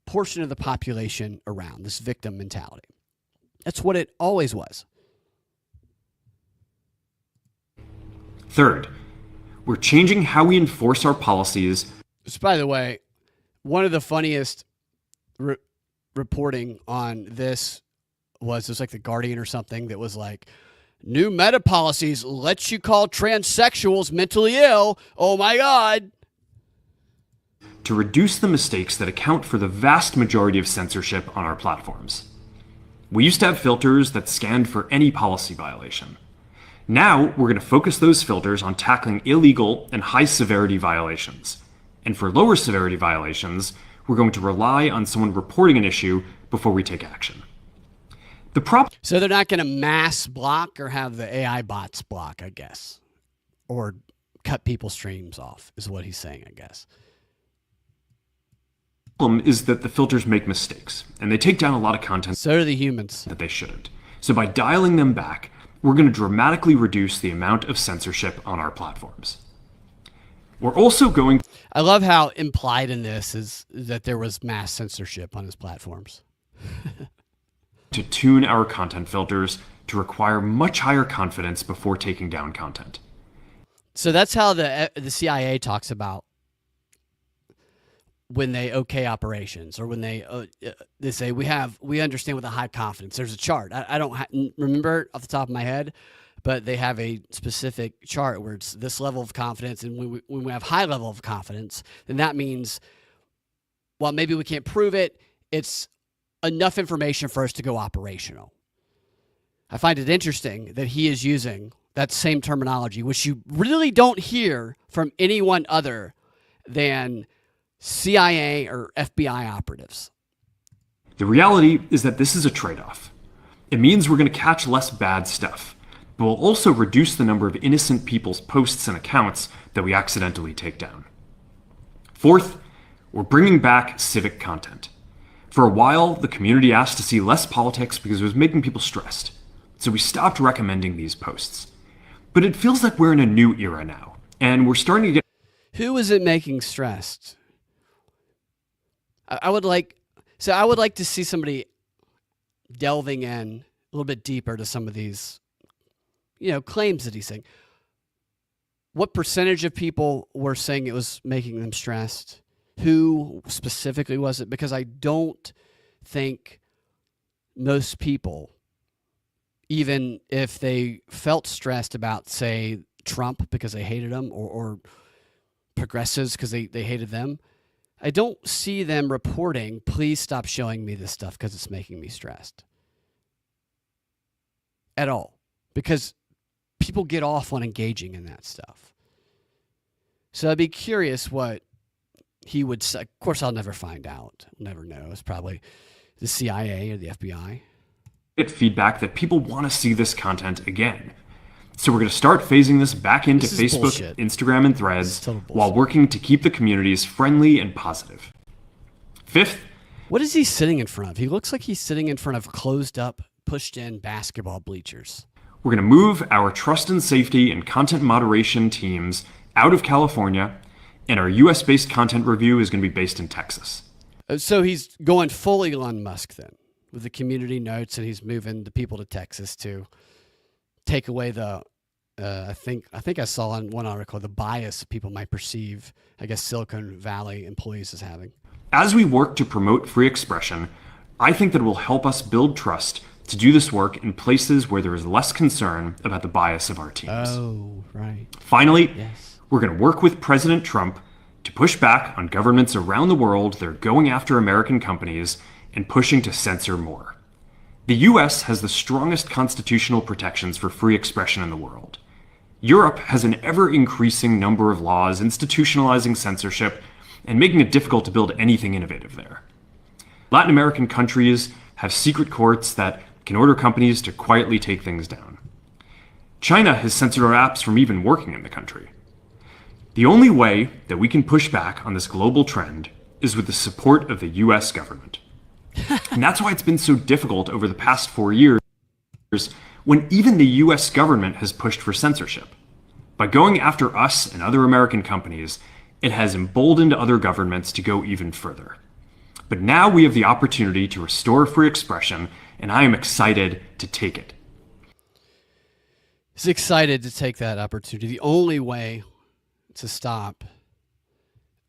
portion of the population around, this victim mentality. That's what it always was. Third, we're changing how we enforce our policies. Which, by the way, one of the funniest reporting on this was, it was like The Guardian or something that was like, new meta policies lets you call transsexuals mentally ill. Oh my God. To reduce the mistakes that account for the vast majority of censorship on our platforms. We used to have filters that scanned for any policy violation. Now we're going to focus those filters on tackling illegal and high severity violations. And for lower severity violations, we're going to rely on someone reporting an issue before we take action. So they're not going to mass block or have the AI bots block, I guess, or cut people's streams off, is what he's saying, I guess. The problem is that the filters make mistakes, and they take down a lot of content. So do the humans. That they shouldn't. So by dialing them back, we're going to dramatically reduce the amount of censorship on our platforms. We're also going... I love how implied in this is that there was mass censorship on his platforms. to tune our content filters to require much higher confidence before taking down content. So that's how the CIA talks about when they okay operations, or when they say we understand with a high confidence. There's a chart. I don't remember it off the top of my head, but they have a specific chart where it's this level of confidence, and when we have high level of confidence, then that means, well, maybe we can't prove it, it's enough information for us to go operational. I find it interesting that he is using that same terminology, which you really don't hear from anyone other than CIA or FBI operatives. The reality is that this is a trade-off. It means we're going to catch less bad stuff, but we'll also reduce the number of innocent people's posts and accounts that we accidentally take down. Fourth, we're bringing back civic content. For a while, the community asked to see less politics because it was making people stressed, so we stopped recommending these posts. But it feels like we're in a new era now, and we're starting to get... Who is it making stressed? I would like to see somebody delving in a little bit deeper to some of these, claims that he's saying. What percentage of people were saying it was making them stressed? Who specifically was it? Because I don't think most people, even if they felt stressed about, say, Trump because they hated him, or progressives because they hated them, I don't see them reporting, please stop showing me this stuff because it's making me stressed. at all, because people get off on engaging in that stuff. So I'd be curious what he would say. Of course, I'll never find out. I'll never know. It's probably the CIA or the FBI. Get feedback that people want to see this content again. So we're going to start phasing this back into This is Facebook, bullshit. Instagram, and This is Threads total bullshit. while working to keep the communities friendly and positive. Fifth, What is he sitting in front of? He looks like he's sitting in front of closed up, pushed in basketball bleachers. we're going to move our trust and safety and content moderation teams out of California, and our US-based content review is going to be based in Texas. So he's going full Elon Musk then, with the community notes, and he's moving the people to Texas to take away the, I think I saw in one article, the bias people might perceive, I guess, Silicon Valley employees as having. As we work to promote free expression, I think that it will help us build trust to do this work in places where there is less concern about the bias of our teams. Oh, right. Finally, Yes. we're going to work with President Trump to push back on governments around the world that are going after American companies and pushing to censor more. The US has the strongest constitutional protections for free expression in the world. Europe has an ever-increasing number of laws institutionalizing censorship and making it difficult to build anything innovative there. Latin American countries have secret courts that can order companies to quietly take things down. China has censored our apps from even working in the country. The only way that we can push back on this global trend is with the support of the US government. And that's why it's been so difficult over the past 4 years when even the US government has pushed for censorship. By going after us and other American companies, it has emboldened other governments to go even further. But now we have the opportunity to restore free expression, and I am excited to take it. He's excited to take that opportunity. The only way to stop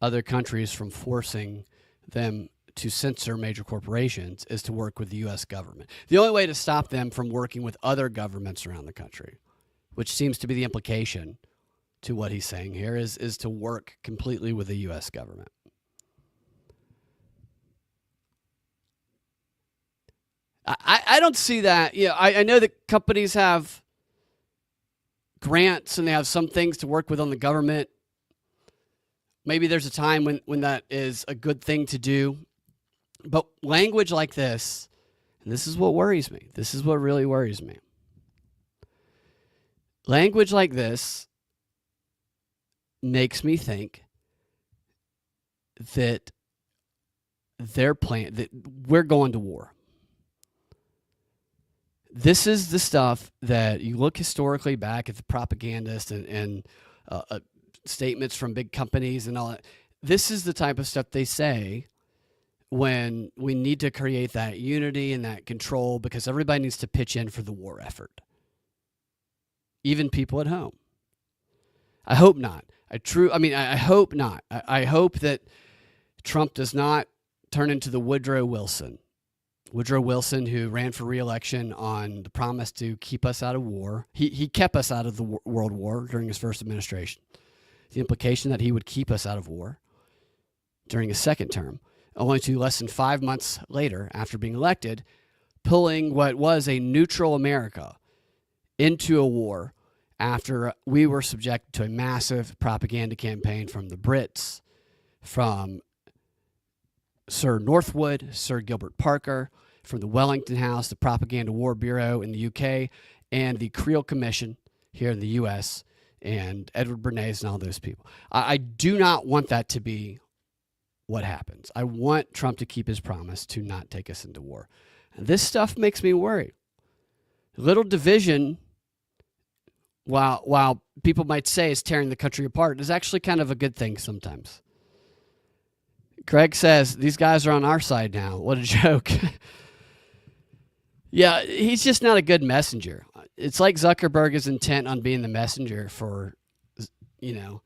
other countries from forcing them to censor major corporations is to work with the U.S. government. The only way to stop them from working with other governments around the country, which seems to be the implication to what he's saying here, is to work completely with the U.S. government. I don't see that. You know, I know that companies have grants and they have some things to work with on the government. Maybe there's a time when that is a good thing to do. But language like this, and this is what worries me. This is what really worries me. Language like this makes me think that their plan, that we're going to war. This is the stuff that you look historically back at the propagandists and statements from big companies and all that. This is the type of stuff they say when we need to create that unity and that control because everybody needs to pitch in for the war effort. Even people at home. I hope not. I hope not. I hope that Trump does not turn into the Woodrow Wilson. Woodrow Wilson, who ran for re-election on the promise to keep us out of war. He kept us out of the World War during his first administration. The implication that he would keep us out of war during his second term, only to less than 5 months later, after being elected, pulling what was a neutral America into a war after we were subjected to a massive propaganda campaign from the Brits, from Sir Northwood, Sir Gilbert Parker, from the Wellington House, the Propaganda War Bureau in the UK, and the Creel Commission here in the US, and Edward Bernays and all those people. I do not want that to be what happens. I want Trump to keep his promise to not take us into war. And this stuff makes me worry. Little division, while people might say is tearing the country apart, is actually kind of a good thing sometimes. Craig says, these guys are on our side now. What a joke. Yeah, he's just not a good messenger. It's like Zuckerberg is intent on being the messenger for, the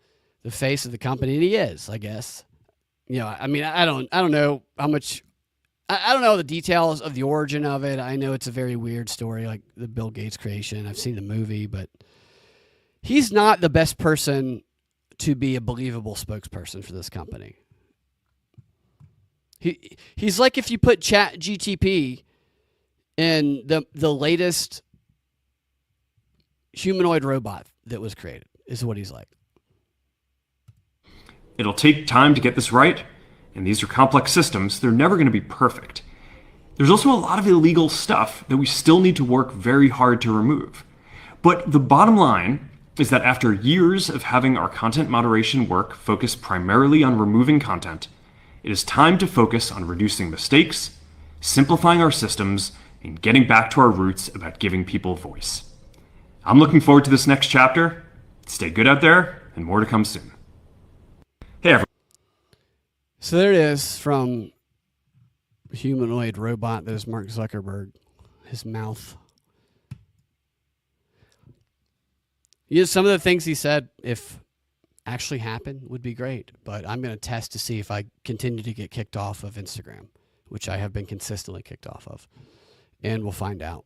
face of the company, and he is, I guess. I don't know how much. I don't know the details of the origin of it. I know it's a very weird story, like the Bill Gates creation. I've seen the movie, but he's not the best person to be a believable spokesperson for this company. He's like if you put ChatGPT in the latest humanoid robot that was created, is what he's like. It'll take time to get this right, and these are complex systems. They're never going to be perfect. There's also a lot of illegal stuff that we still need to work very hard to remove. But the bottom line is that after years of having our content moderation work focus primarily on removing content, it is time to focus on reducing mistakes, simplifying our systems, and getting back to our roots about giving people voice. I'm looking forward to this next chapter. Stay good out there, and more to come soon. Hey, everyone. So there it is from humanoid robot that is Mark Zuckerberg. His mouth. Some of the things he said, if actually happened, would be great. But I'm going to test to see if I continue to get kicked off of Instagram, which I have been consistently kicked off of. And we'll find out.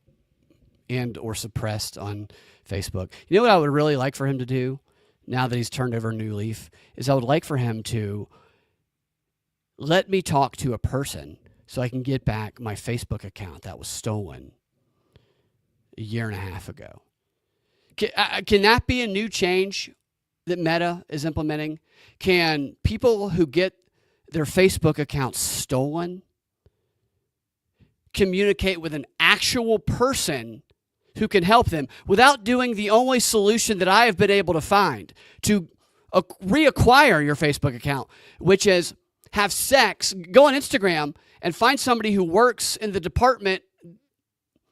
And or suppressed on Facebook. You know what I would really like for him to do now that he's turned over a new leaf? Is I would like for him to let me talk to a person so I can get back my Facebook account that was stolen a year and a half ago. Can that be a new change that Meta is implementing? Can people who get their Facebook accounts stolen communicate with an actual person who can help them without doing the only solution that I have been able to find to reacquire your Facebook account, which is have sex, go on Instagram and find somebody who works in the department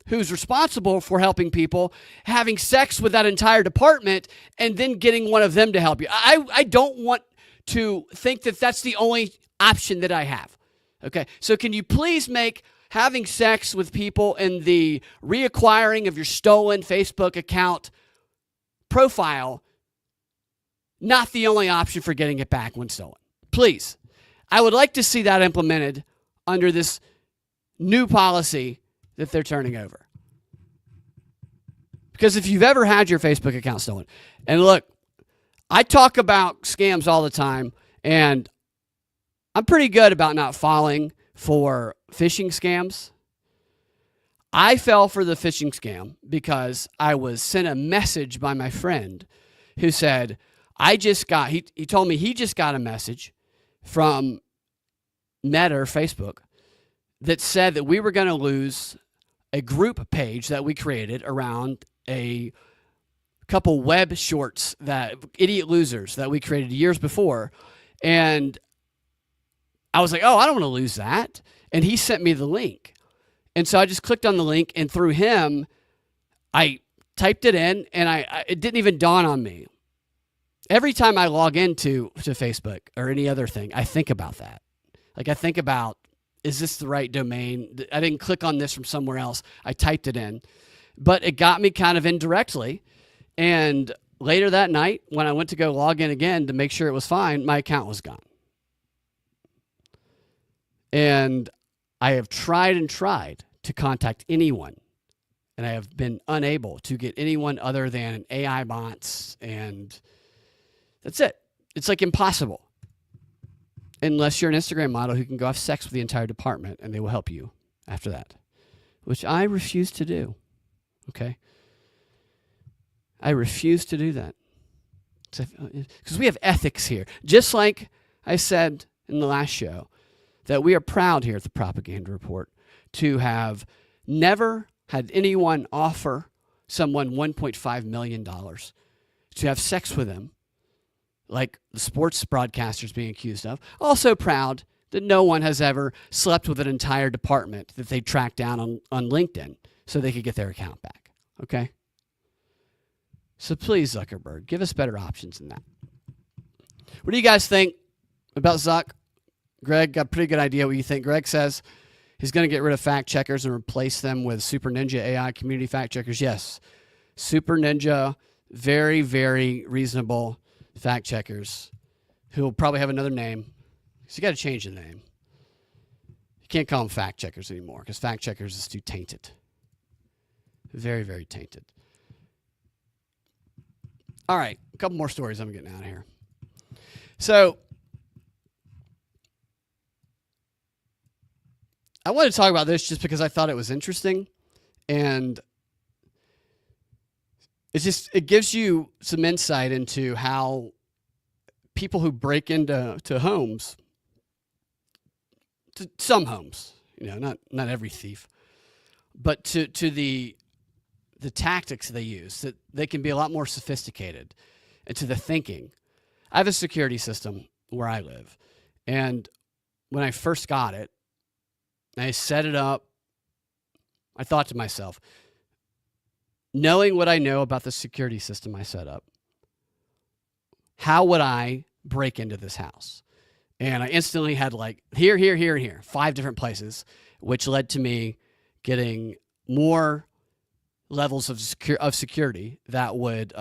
who's responsible for helping people, having sex with that entire department, and then getting one of them to help you. I don't want to think that that's the only option that I have. Okay, so can you please make having sex with people and the reacquiring of your stolen Facebook account profile not the only option for getting it back when stolen? Please. I would like to see that implemented under this new policy that they're turning over. Because if you've ever had your Facebook account stolen, and look, I talk about scams all the time, and I'm pretty good about not falling for phishing scams. I fell for the phishing scam because I was sent a message by my friend who said, he told me he just got a message from Meta or Facebook that said that we were going to lose a group page that we created around a couple web shorts, that idiot losers that we created years before. And I was like, oh, I don't want to lose that. And he sent me the link. And so I just clicked on the link, and through him, I typed it in, and it didn't even dawn on me. Every time I log into Facebook or any other thing, I think about that. Like I think about, is this the right domain? I didn't click on this from somewhere else. I typed it in. But it got me kind of indirectly. And later that night, when I went to go log in again to make sure it was fine, my account was gone. And I have tried and tried to contact anyone, and I have been unable to get anyone other than AI bots, and that's it. It's like impossible. Unless you're an Instagram model who can go have sex with the entire department, and they will help you after that, which I refuse to do. Okay? I refuse to do that. Because we have ethics here. Just like I said in the last show, that we are proud here at the Propaganda Report to have never had anyone offer someone $1.5 million to have sex with them, like the sports broadcasters being accused of. Also proud that no one has ever slept with an entire department that they tracked down on LinkedIn so they could get their account back. Okay? So please, Zuckerberg, give us better options than that. What do you guys think about Zuck? Greg, got a pretty good idea what you think. Greg says he's going to get rid of fact checkers and replace them with Super Ninja AI community fact checkers. Yes, Super Ninja, very, very reasonable fact checkers who will probably have another name. So you got to change the name. You can't call them fact checkers anymore because fact checkers is too tainted. Very, very tainted. All right, a couple more stories. I'm getting out of here. So I wanted to talk about this just because I thought it was interesting. And it gives you some insight into how people who break into homes, to some homes, not every thief, but to the tactics they use, that they can be a lot more sophisticated, and to the thinking. I have a security system where I live, and when I first got it, I set it up. I thought to myself, knowing what I know about the security system I set up, how would I break into this house? And I instantly had like here, and here, 5 different places, which led to me getting more levels of security that would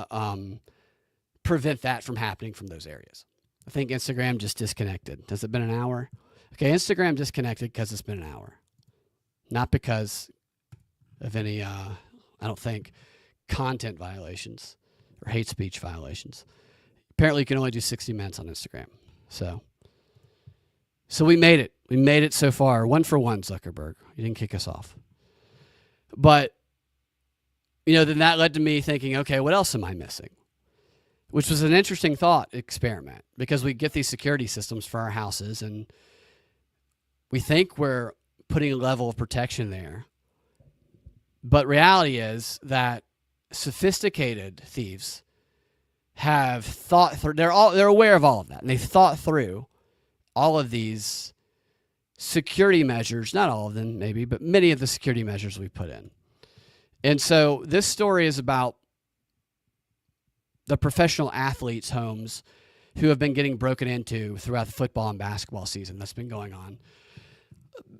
prevent that from happening from those areas. I think Instagram just disconnected. Has it been an hour? Okay, Instagram disconnected because it's been an hour. Not because of any, I don't think, content violations or hate speech violations. Apparently you can only do 60 minutes on Instagram. So we made it. We made it so far. 1 for 1, Zuckerberg. You didn't kick us off. But, then that led to me thinking, okay, what else am I missing? Which was an interesting thought experiment, because we get these security systems for our houses and we think we're putting a level of protection there. But reality is that sophisticated thieves have thought through, they're aware of all of that, and they've thought through all of these security measures, not all of them maybe, but many of the security measures we put in. And so this story is about the professional athletes' homes who have been getting broken into throughout the football and basketball season that's been going on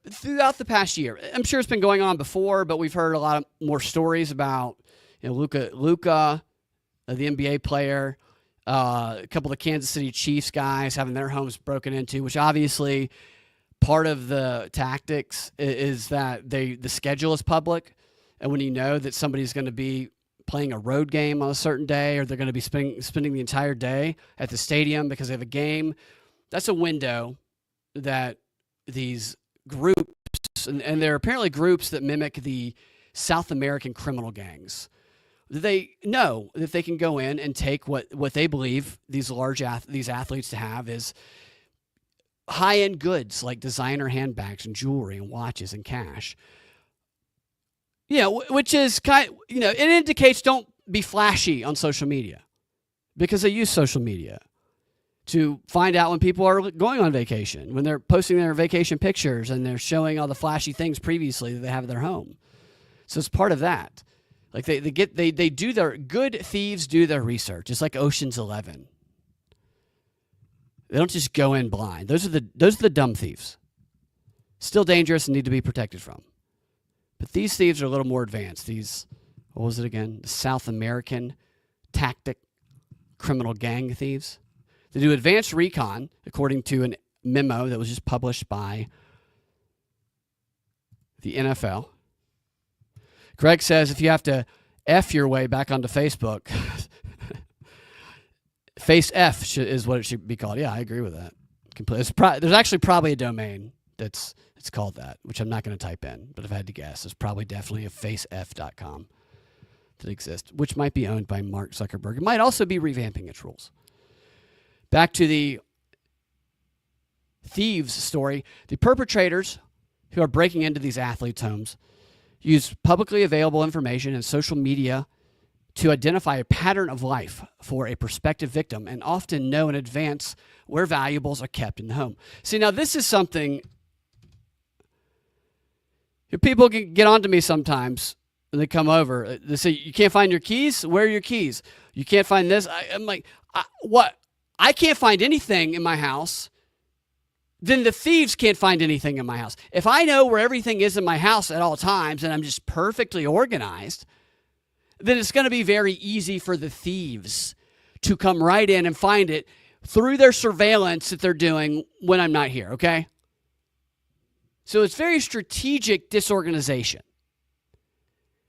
throughout the past year. I'm sure it's been going on before, but we've heard a lot more stories about Luka, the NBA player, a couple of the Kansas City Chiefs guys having their homes broken into, which obviously part of the tactics is that the schedule is public, and when you know that somebody's going to be playing a road game on a certain day, or they're going to be spending the entire day at the stadium because they have a game, that's a window that these groups, and they're apparently groups that mimic the South American criminal gangs. They know that they can go in and take what they believe these these athletes to have is high-end goods like designer handbags and jewelry and watches and cash. Which is it indicates don't be flashy on social media, because they use social media to find out when people are going on vacation, when they're posting their vacation pictures and they're showing all the flashy things previously that they have in their home. So it's part of that. Like good thieves do their research. It's like Ocean's 11. They don't just go in blind. Those are the dumb thieves. Still dangerous and need to be protected from. But these thieves are a little more advanced. What was it again? The South American tactic criminal gang thieves. They do advanced recon, according to a memo that was just published by the NFL. Greg says if you have to F your way back onto Facebook, Face F is what it should be called. Yeah, I agree with that. There's actually probably a domain it's called that, which I'm not going to type in, but if I had to guess, there's probably definitely a facef.com that exists, which might be owned by Mark Zuckerberg. It might also be revamping its rules. Back to the thieves story. The perpetrators who are breaking into these athletes' homes use publicly available information and social media to identify a pattern of life for a prospective victim and often know in advance where valuables are kept in the home. See, now this is something people can get onto me sometimes when they come over. They say, you can't find your keys? Where are your keys? You can't find this? I'm like, what? I can't find anything in my house. Then the thieves can't find anything in my house. If I know where everything is in my house at all times and I'm just perfectly organized, then it's going to be very easy for the thieves to come right in and find it through their surveillance that they're doing when I'm not here, okay? So it's very strategic disorganization.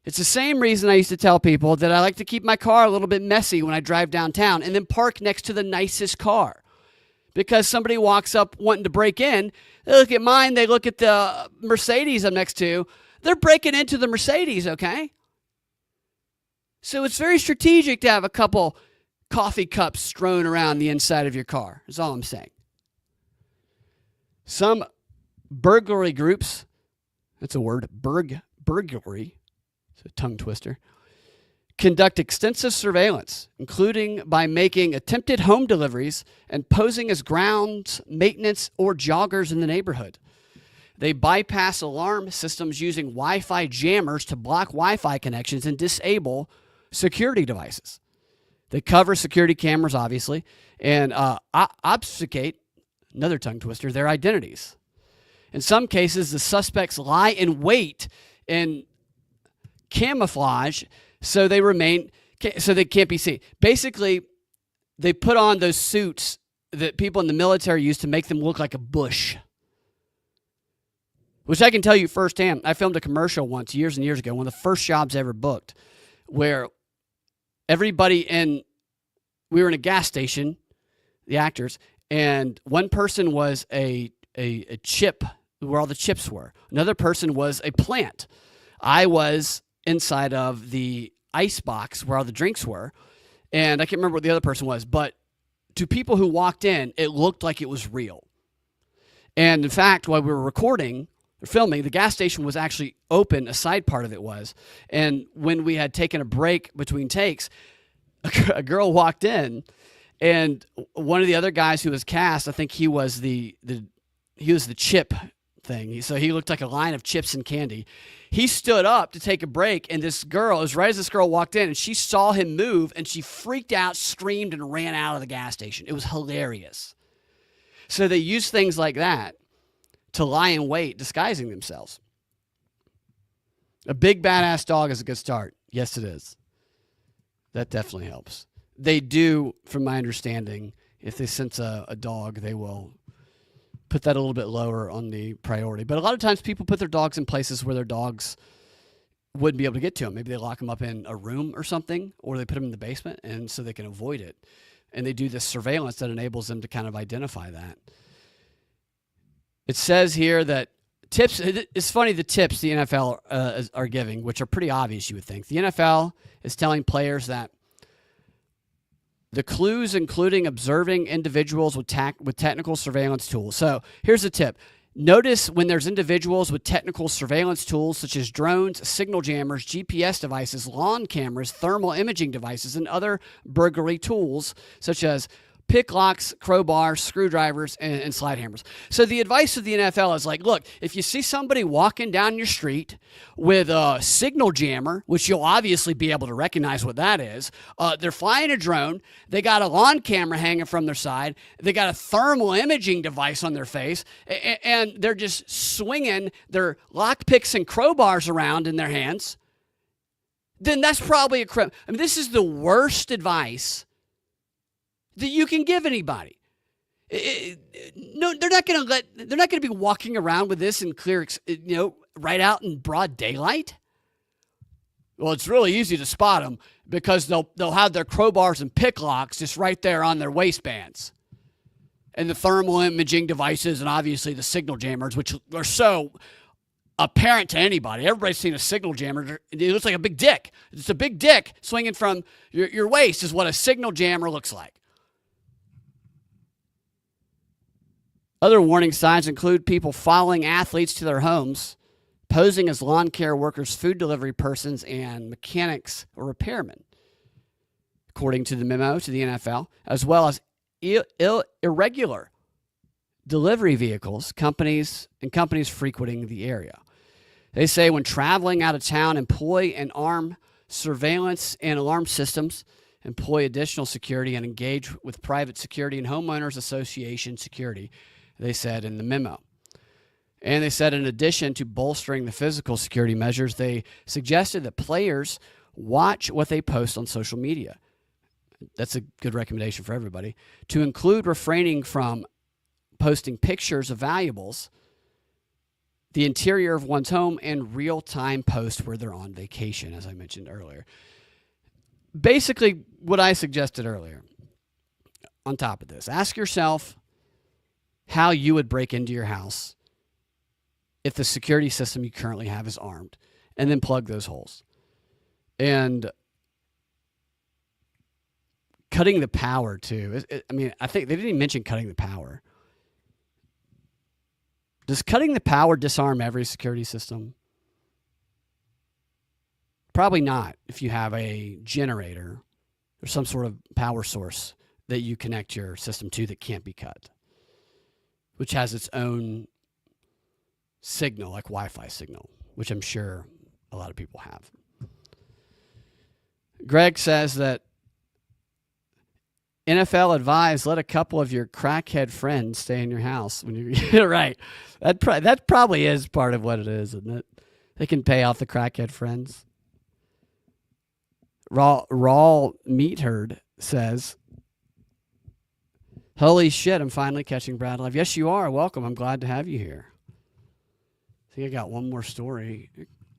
It's the same reason I used to tell people that I like to keep my car a little bit messy when I drive downtown and then park next to the nicest car. Because somebody walks up wanting to break in, they look at mine, they look at the Mercedes I'm next to, they're breaking into the Mercedes, okay? So it's very strategic to have a couple coffee cups strewn around the inside of your car, is all I'm saying. Some burglary groups, that's a word, burglary, it's a tongue twister, conduct extensive surveillance, including by making attempted home deliveries and posing as grounds maintenance or joggers in the neighborhood. They bypass alarm systems using Wi-Fi jammers to block Wi-Fi connections and disable security devices. They cover security cameras, obviously, and obfuscate, another tongue twister, their identities. In some cases, the suspects lie in wait and camouflage so they can't be seen. Basically, they put on those suits that people in the military use to make them look like a bush. Which I can tell you firsthand. I filmed a commercial once, years and years ago, one of the first jobs I ever booked, where we were in a gas station, the actors, and one person was a chip, where all the chips were. Another person was a plant. I was inside of the ice box where all the drinks were, and I can't remember what the other person was, but to people who walked in, it looked like it was real. And in fact, while we were recording or filming, the gas station was actually open, a side part of it was, and when we had taken a break between takes, a girl walked in, and one of the other guys who was cast, I think he was the chip thing. So he looked like a line of chips and candy. He stood up to take a break, and this girl, it was right as this girl walked in, and she saw him move, and she freaked out, screamed, and ran out of the gas station. It was hilarious. So they use things like that to lie in wait, disguising themselves. A big badass dog is a good start. Yes, it is. That definitely helps. They do, from my understanding, if they sense a dog, they will put that a little bit lower on the priority. But a lot of times people put their dogs in places where their dogs wouldn't be able to get to them. Maybe they lock them up in a room or something, or they put them in the basement, and so they can avoid it. And they do this surveillance that enables them to kind of identify that. It says here that tips, it's funny the tips the NFL are giving, which are pretty obvious, you would think. The NFL is telling players that the clues, including observing individuals with technical surveillance tools. So here's a tip. Notice when there's individuals with technical surveillance tools such as drones, signal jammers, GPS devices, lawn cameras, thermal imaging devices, and other burglary tools such as pick locks, crowbars, screwdrivers, and slide hammers. So the advice of the NFL is like, look, if you see somebody walking down your street with a signal jammer, which you'll obviously be able to recognize what that is, they're flying a drone, they got a lawn camera hanging from their side, they got a thermal imaging device on their face, and they're just swinging their lock picks and crowbars around in their hands, then that's probably a crime. I mean, this is the worst advice that you can give anybody. No, they're not going to be walking around with this in clear, right out in broad daylight. Well, it's really easy to spot them because they'll have their crowbars and pick locks just right there on their waistbands, and the thermal imaging devices, and obviously the signal jammers, which are so apparent to anybody. Everybody's seen a signal jammer. It looks like a big dick. It's a big dick swinging from your waist is what a signal jammer looks like. Other warning signs include people following athletes to their homes, posing as lawn care workers, food delivery persons, and mechanics or repairmen, according to the memo to the NFL, as well as irregular delivery vehicles, companies frequenting the area. They say when traveling out of town, employ and arm surveillance and alarm systems, employ additional security, and engage with private security and homeowners association security, they said in the memo. And they said in addition to bolstering the physical security measures, they suggested that players watch what they post on social media. That's a good recommendation for everybody. To include refraining from posting pictures of valuables, the interior of one's home, and real-time posts where they're on vacation, as I mentioned earlier. Basically, what I suggested earlier, on top of this, ask yourself how you would break into your house if the security system you currently have is armed, and then plug those holes. And Cutting the power, too. I mean, I think they didn't even mention cutting the power. Does cutting the power disarm every security system? Probably not if you have a generator or some sort of power source that you connect your system to that can't be cut, which has its own signal, like Wi-Fi signal, which I'm sure a lot of people have. Greg says that NFL advised let a couple of your crackhead friends stay in your house when you're right. That probably is part of what it is, isn't it? They can pay off the crackhead friends. Raw Meat Herd says, holy shit, I'm finally catching Brad live. Yes, you are. Welcome. I'm glad to have you here. I think I got one more story.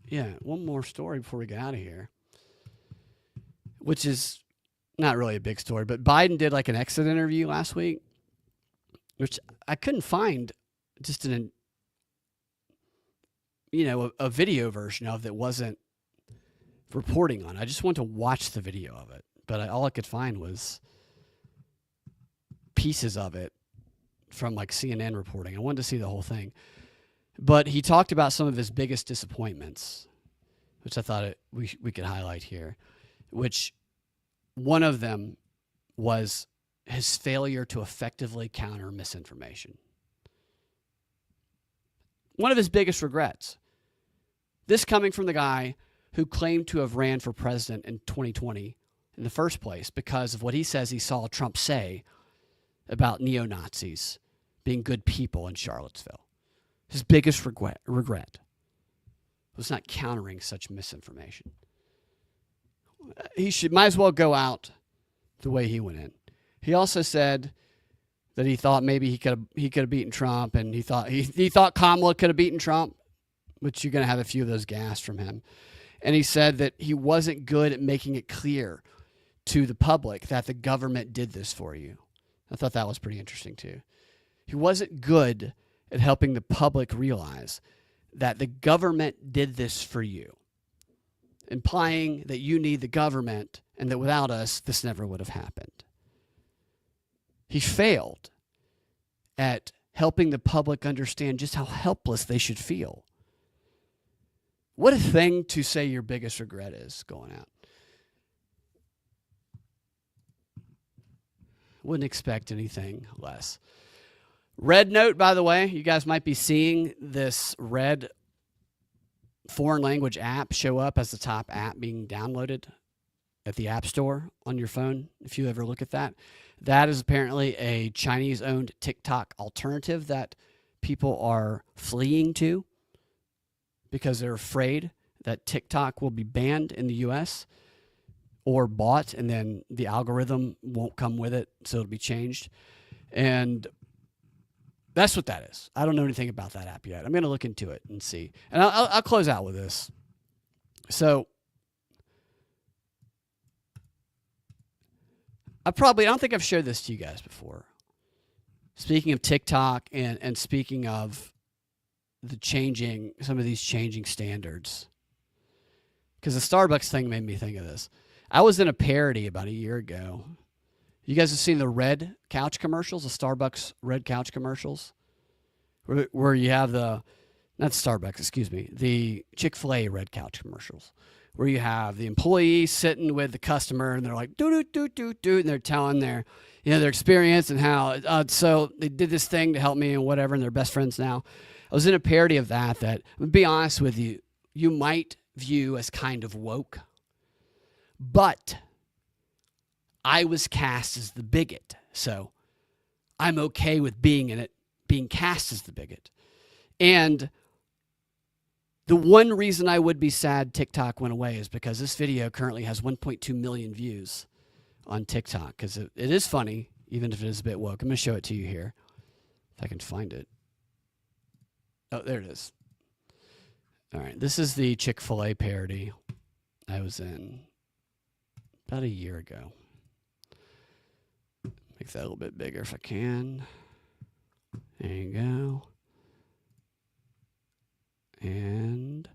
Yeah, one more story before we get out of here, which is not really a big story, but Biden did like an exit interview last week, which I couldn't find just in a video version of that wasn't reporting on. I just wanted to watch the video of it, but all I could find was pieces of it from like CNN reporting. I wanted to see the whole thing. But he talked about some of his biggest disappointments, which I thought we could highlight here, which one of them was his failure to effectively counter misinformation. One of his biggest regrets. This coming from the guy who claimed to have ran for president in 2020 in the first place because of what he says he saw Trump say about neo-Nazis being good people in Charlottesville. His biggest regret was not countering such misinformation. He might as well go out the way he went in. He also said that he thought maybe he could have beaten Trump, and he thought Kamala could have beaten Trump, which you're going to have a few of those gas from him. And he said that he wasn't good at making it clear to the public that the government did this for you. I thought that was pretty interesting too. He wasn't good at helping the public realize that the government did this for you, implying that you need the government and that without us, this never would have happened. He failed at helping the public understand just how helpless they should feel. What a thing to say your biggest regret is going out. Wouldn't expect anything less. Red Note, by the way, you guys might be seeing this red foreign language app show up as the top app being downloaded at the App Store on your phone, if you ever look at that. That is apparently a Chinese-owned TikTok alternative that people are fleeing to because they're afraid that TikTok will be banned in the U.S. or bought, and then the algorithm won't come with it, so it'll be changed. And that's what that is. I don't know anything about that app yet. I'm going to look into it and see. And I'll close out with this. So I don't think I've shared this to you guys before. Speaking of TikTok and speaking of some of these changing standards. Because the Starbucks thing made me think of this. I was in a parody about a year ago. You guys have seen the red couch commercials, the Starbucks red couch commercials, where you have the Chick-fil-A red couch commercials, where you have the employee sitting with the customer and they're like, do, and they're telling their experience and how, so they did this thing to help me and whatever, and they're best friends now. I was in a parody of that, to be honest with you, you might view as kind of woke, but I was cast as the bigot, so I'm okay with being in it, being cast as the bigot. And the one reason I would be sad TikTok went away is because this video currently has 1.2 million views on TikTok, because it is funny, even if it is a bit woke. I'm going to show it to you here, if I can find it. Oh, there it is. All right, this is the Chick-fil-A parody I was in about a year ago. Make that a little bit bigger if I can. There you go. And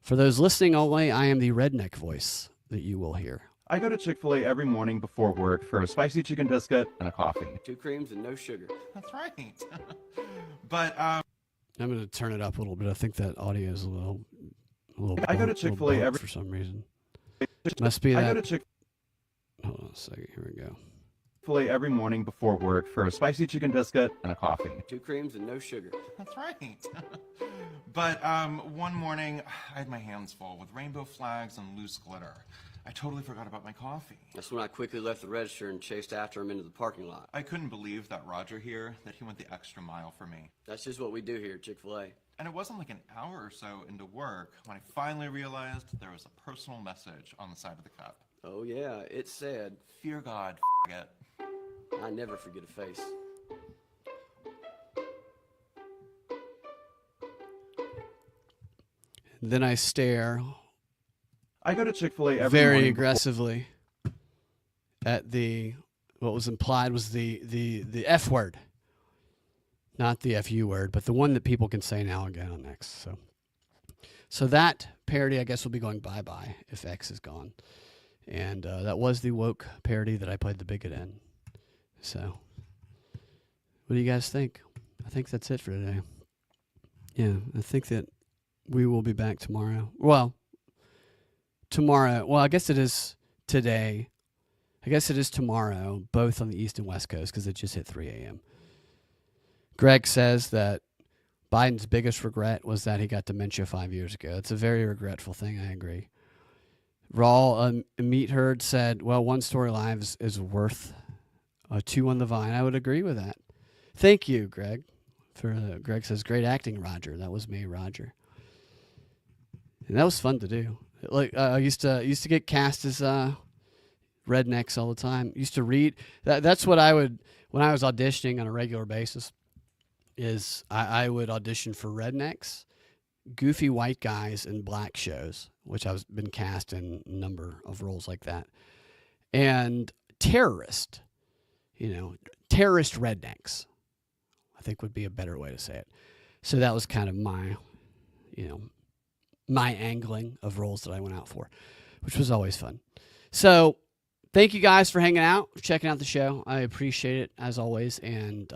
for those listening only, I am the redneck voice that you will hear. I go to Chick-fil-A every morning before work for a spicy chicken biscuit and a coffee. 2 creams and no sugar. That's right. But I'm going to turn it up a little bit. I think that audio is a little I go to Chick-fil-A every for some reason. Must be that. I go to Hold on a second. Here we go. Chick-fil-A every morning before work for a spicy chicken biscuit and a coffee. 2 creams and no sugar. that's right. But one morning, I had my hands full with rainbow flags and loose glitter. I totally forgot about my coffee. That's when I quickly left the register and chased after him into the parking lot. I couldn't believe that Roger here, that he went the extra mile for me. That's just what we do here at Chick-fil-A. And it wasn't like an hour or so into work when I finally realized there was a personal message on the side of the cup. Oh yeah, it said, Fear God, it. I never forget a face. Then I stare I go to Chick-fil-A every very morning aggressively at what was implied was the F word. Not the FU word, but the one that people can say now again on X. So that parody, I guess, will be going bye-bye if X is gone. And that was the woke parody that I played the bigot in. So what do you guys think? I think that's it for today. Yeah, I think that we will be back tomorrow. Well, tomorrow. Well, I guess it is today. I guess it is tomorrow, both on the East and West Coast, because it just hit 3 a.m. Greg says that Biden's biggest regret was that he got dementia 5 years ago. It's a very regretful thing. I agree. Raw Meat Herd said, well, one story live is worth 2 on the Vine. I would agree with that. Thank you, Greg. Greg says, great acting, Roger. That was me, Roger. And that was fun to do. Like I used to get cast as rednecks all the time. Used to read. That's what I would when I was auditioning on a regular basis. Is I would audition for rednecks, goofy white guys in black shows, which I've been cast in a number of roles like that, and terrorist, terrorist rednecks, I think would be a better way to say it. So that was kind of my, my angling of roles that I went out for, which was always fun. So thank you guys for hanging out, checking out the show. I appreciate it as always. And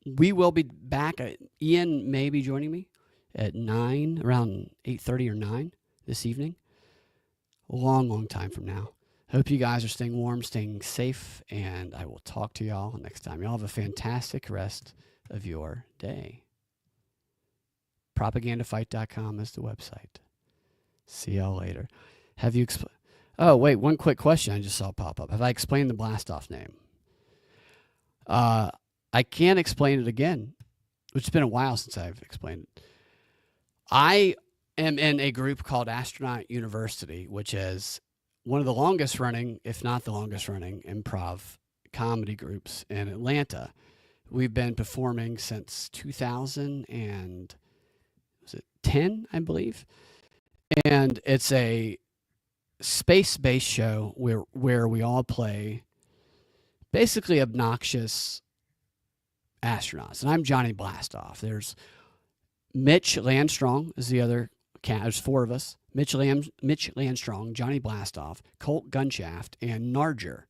we will be back. Ian may be joining me at 9, around 8:30 or 9 this evening. A long time from now. Hope you guys are staying warm, staying safe, and I will talk to y'all next time. Y'all have a fantastic rest of your day. Propagandafight.com is the website. See y'all later. Have you Oh, wait, one quick question I just saw pop up. Have I explained the Blastoff name? I can't explain it again, which has been a while since I've explained it. I am in a group called Astronaut University, which is one of the longest running, if not the longest running, improv comedy groups in Atlanta. We've been performing since 2010, I believe. And it's a space-based show where we all play basically obnoxious astronauts. And I'm Johnny Blastoff. There's Mitch Landstrong is the other cat. There's 4 of us. Mitch Landstrong, Johnny Blastoff, Colt Gunshaft, and Narger.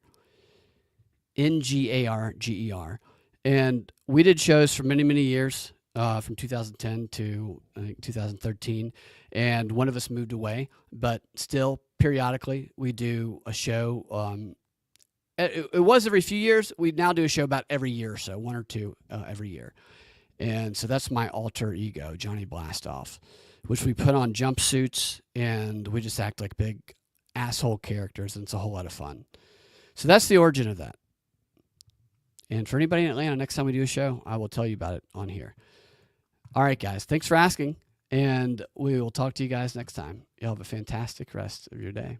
Ngarger. And we did shows for many, many years, from 2010 to I think 2013. And one of us moved away, but still periodically we do a show. It was every few years. We now do a show about every year or so, 1 or 2 every year. And so that's my alter ego, Johnny Blastoff, which we put on jumpsuits and we just act like big asshole characters, and it's a whole lot of fun. So that's the origin of that. And for anybody in Atlanta, next time we do a show, I will tell you about it on here. All right, guys, thanks for asking, and we will talk to you guys next time. You'll have a fantastic rest of your day.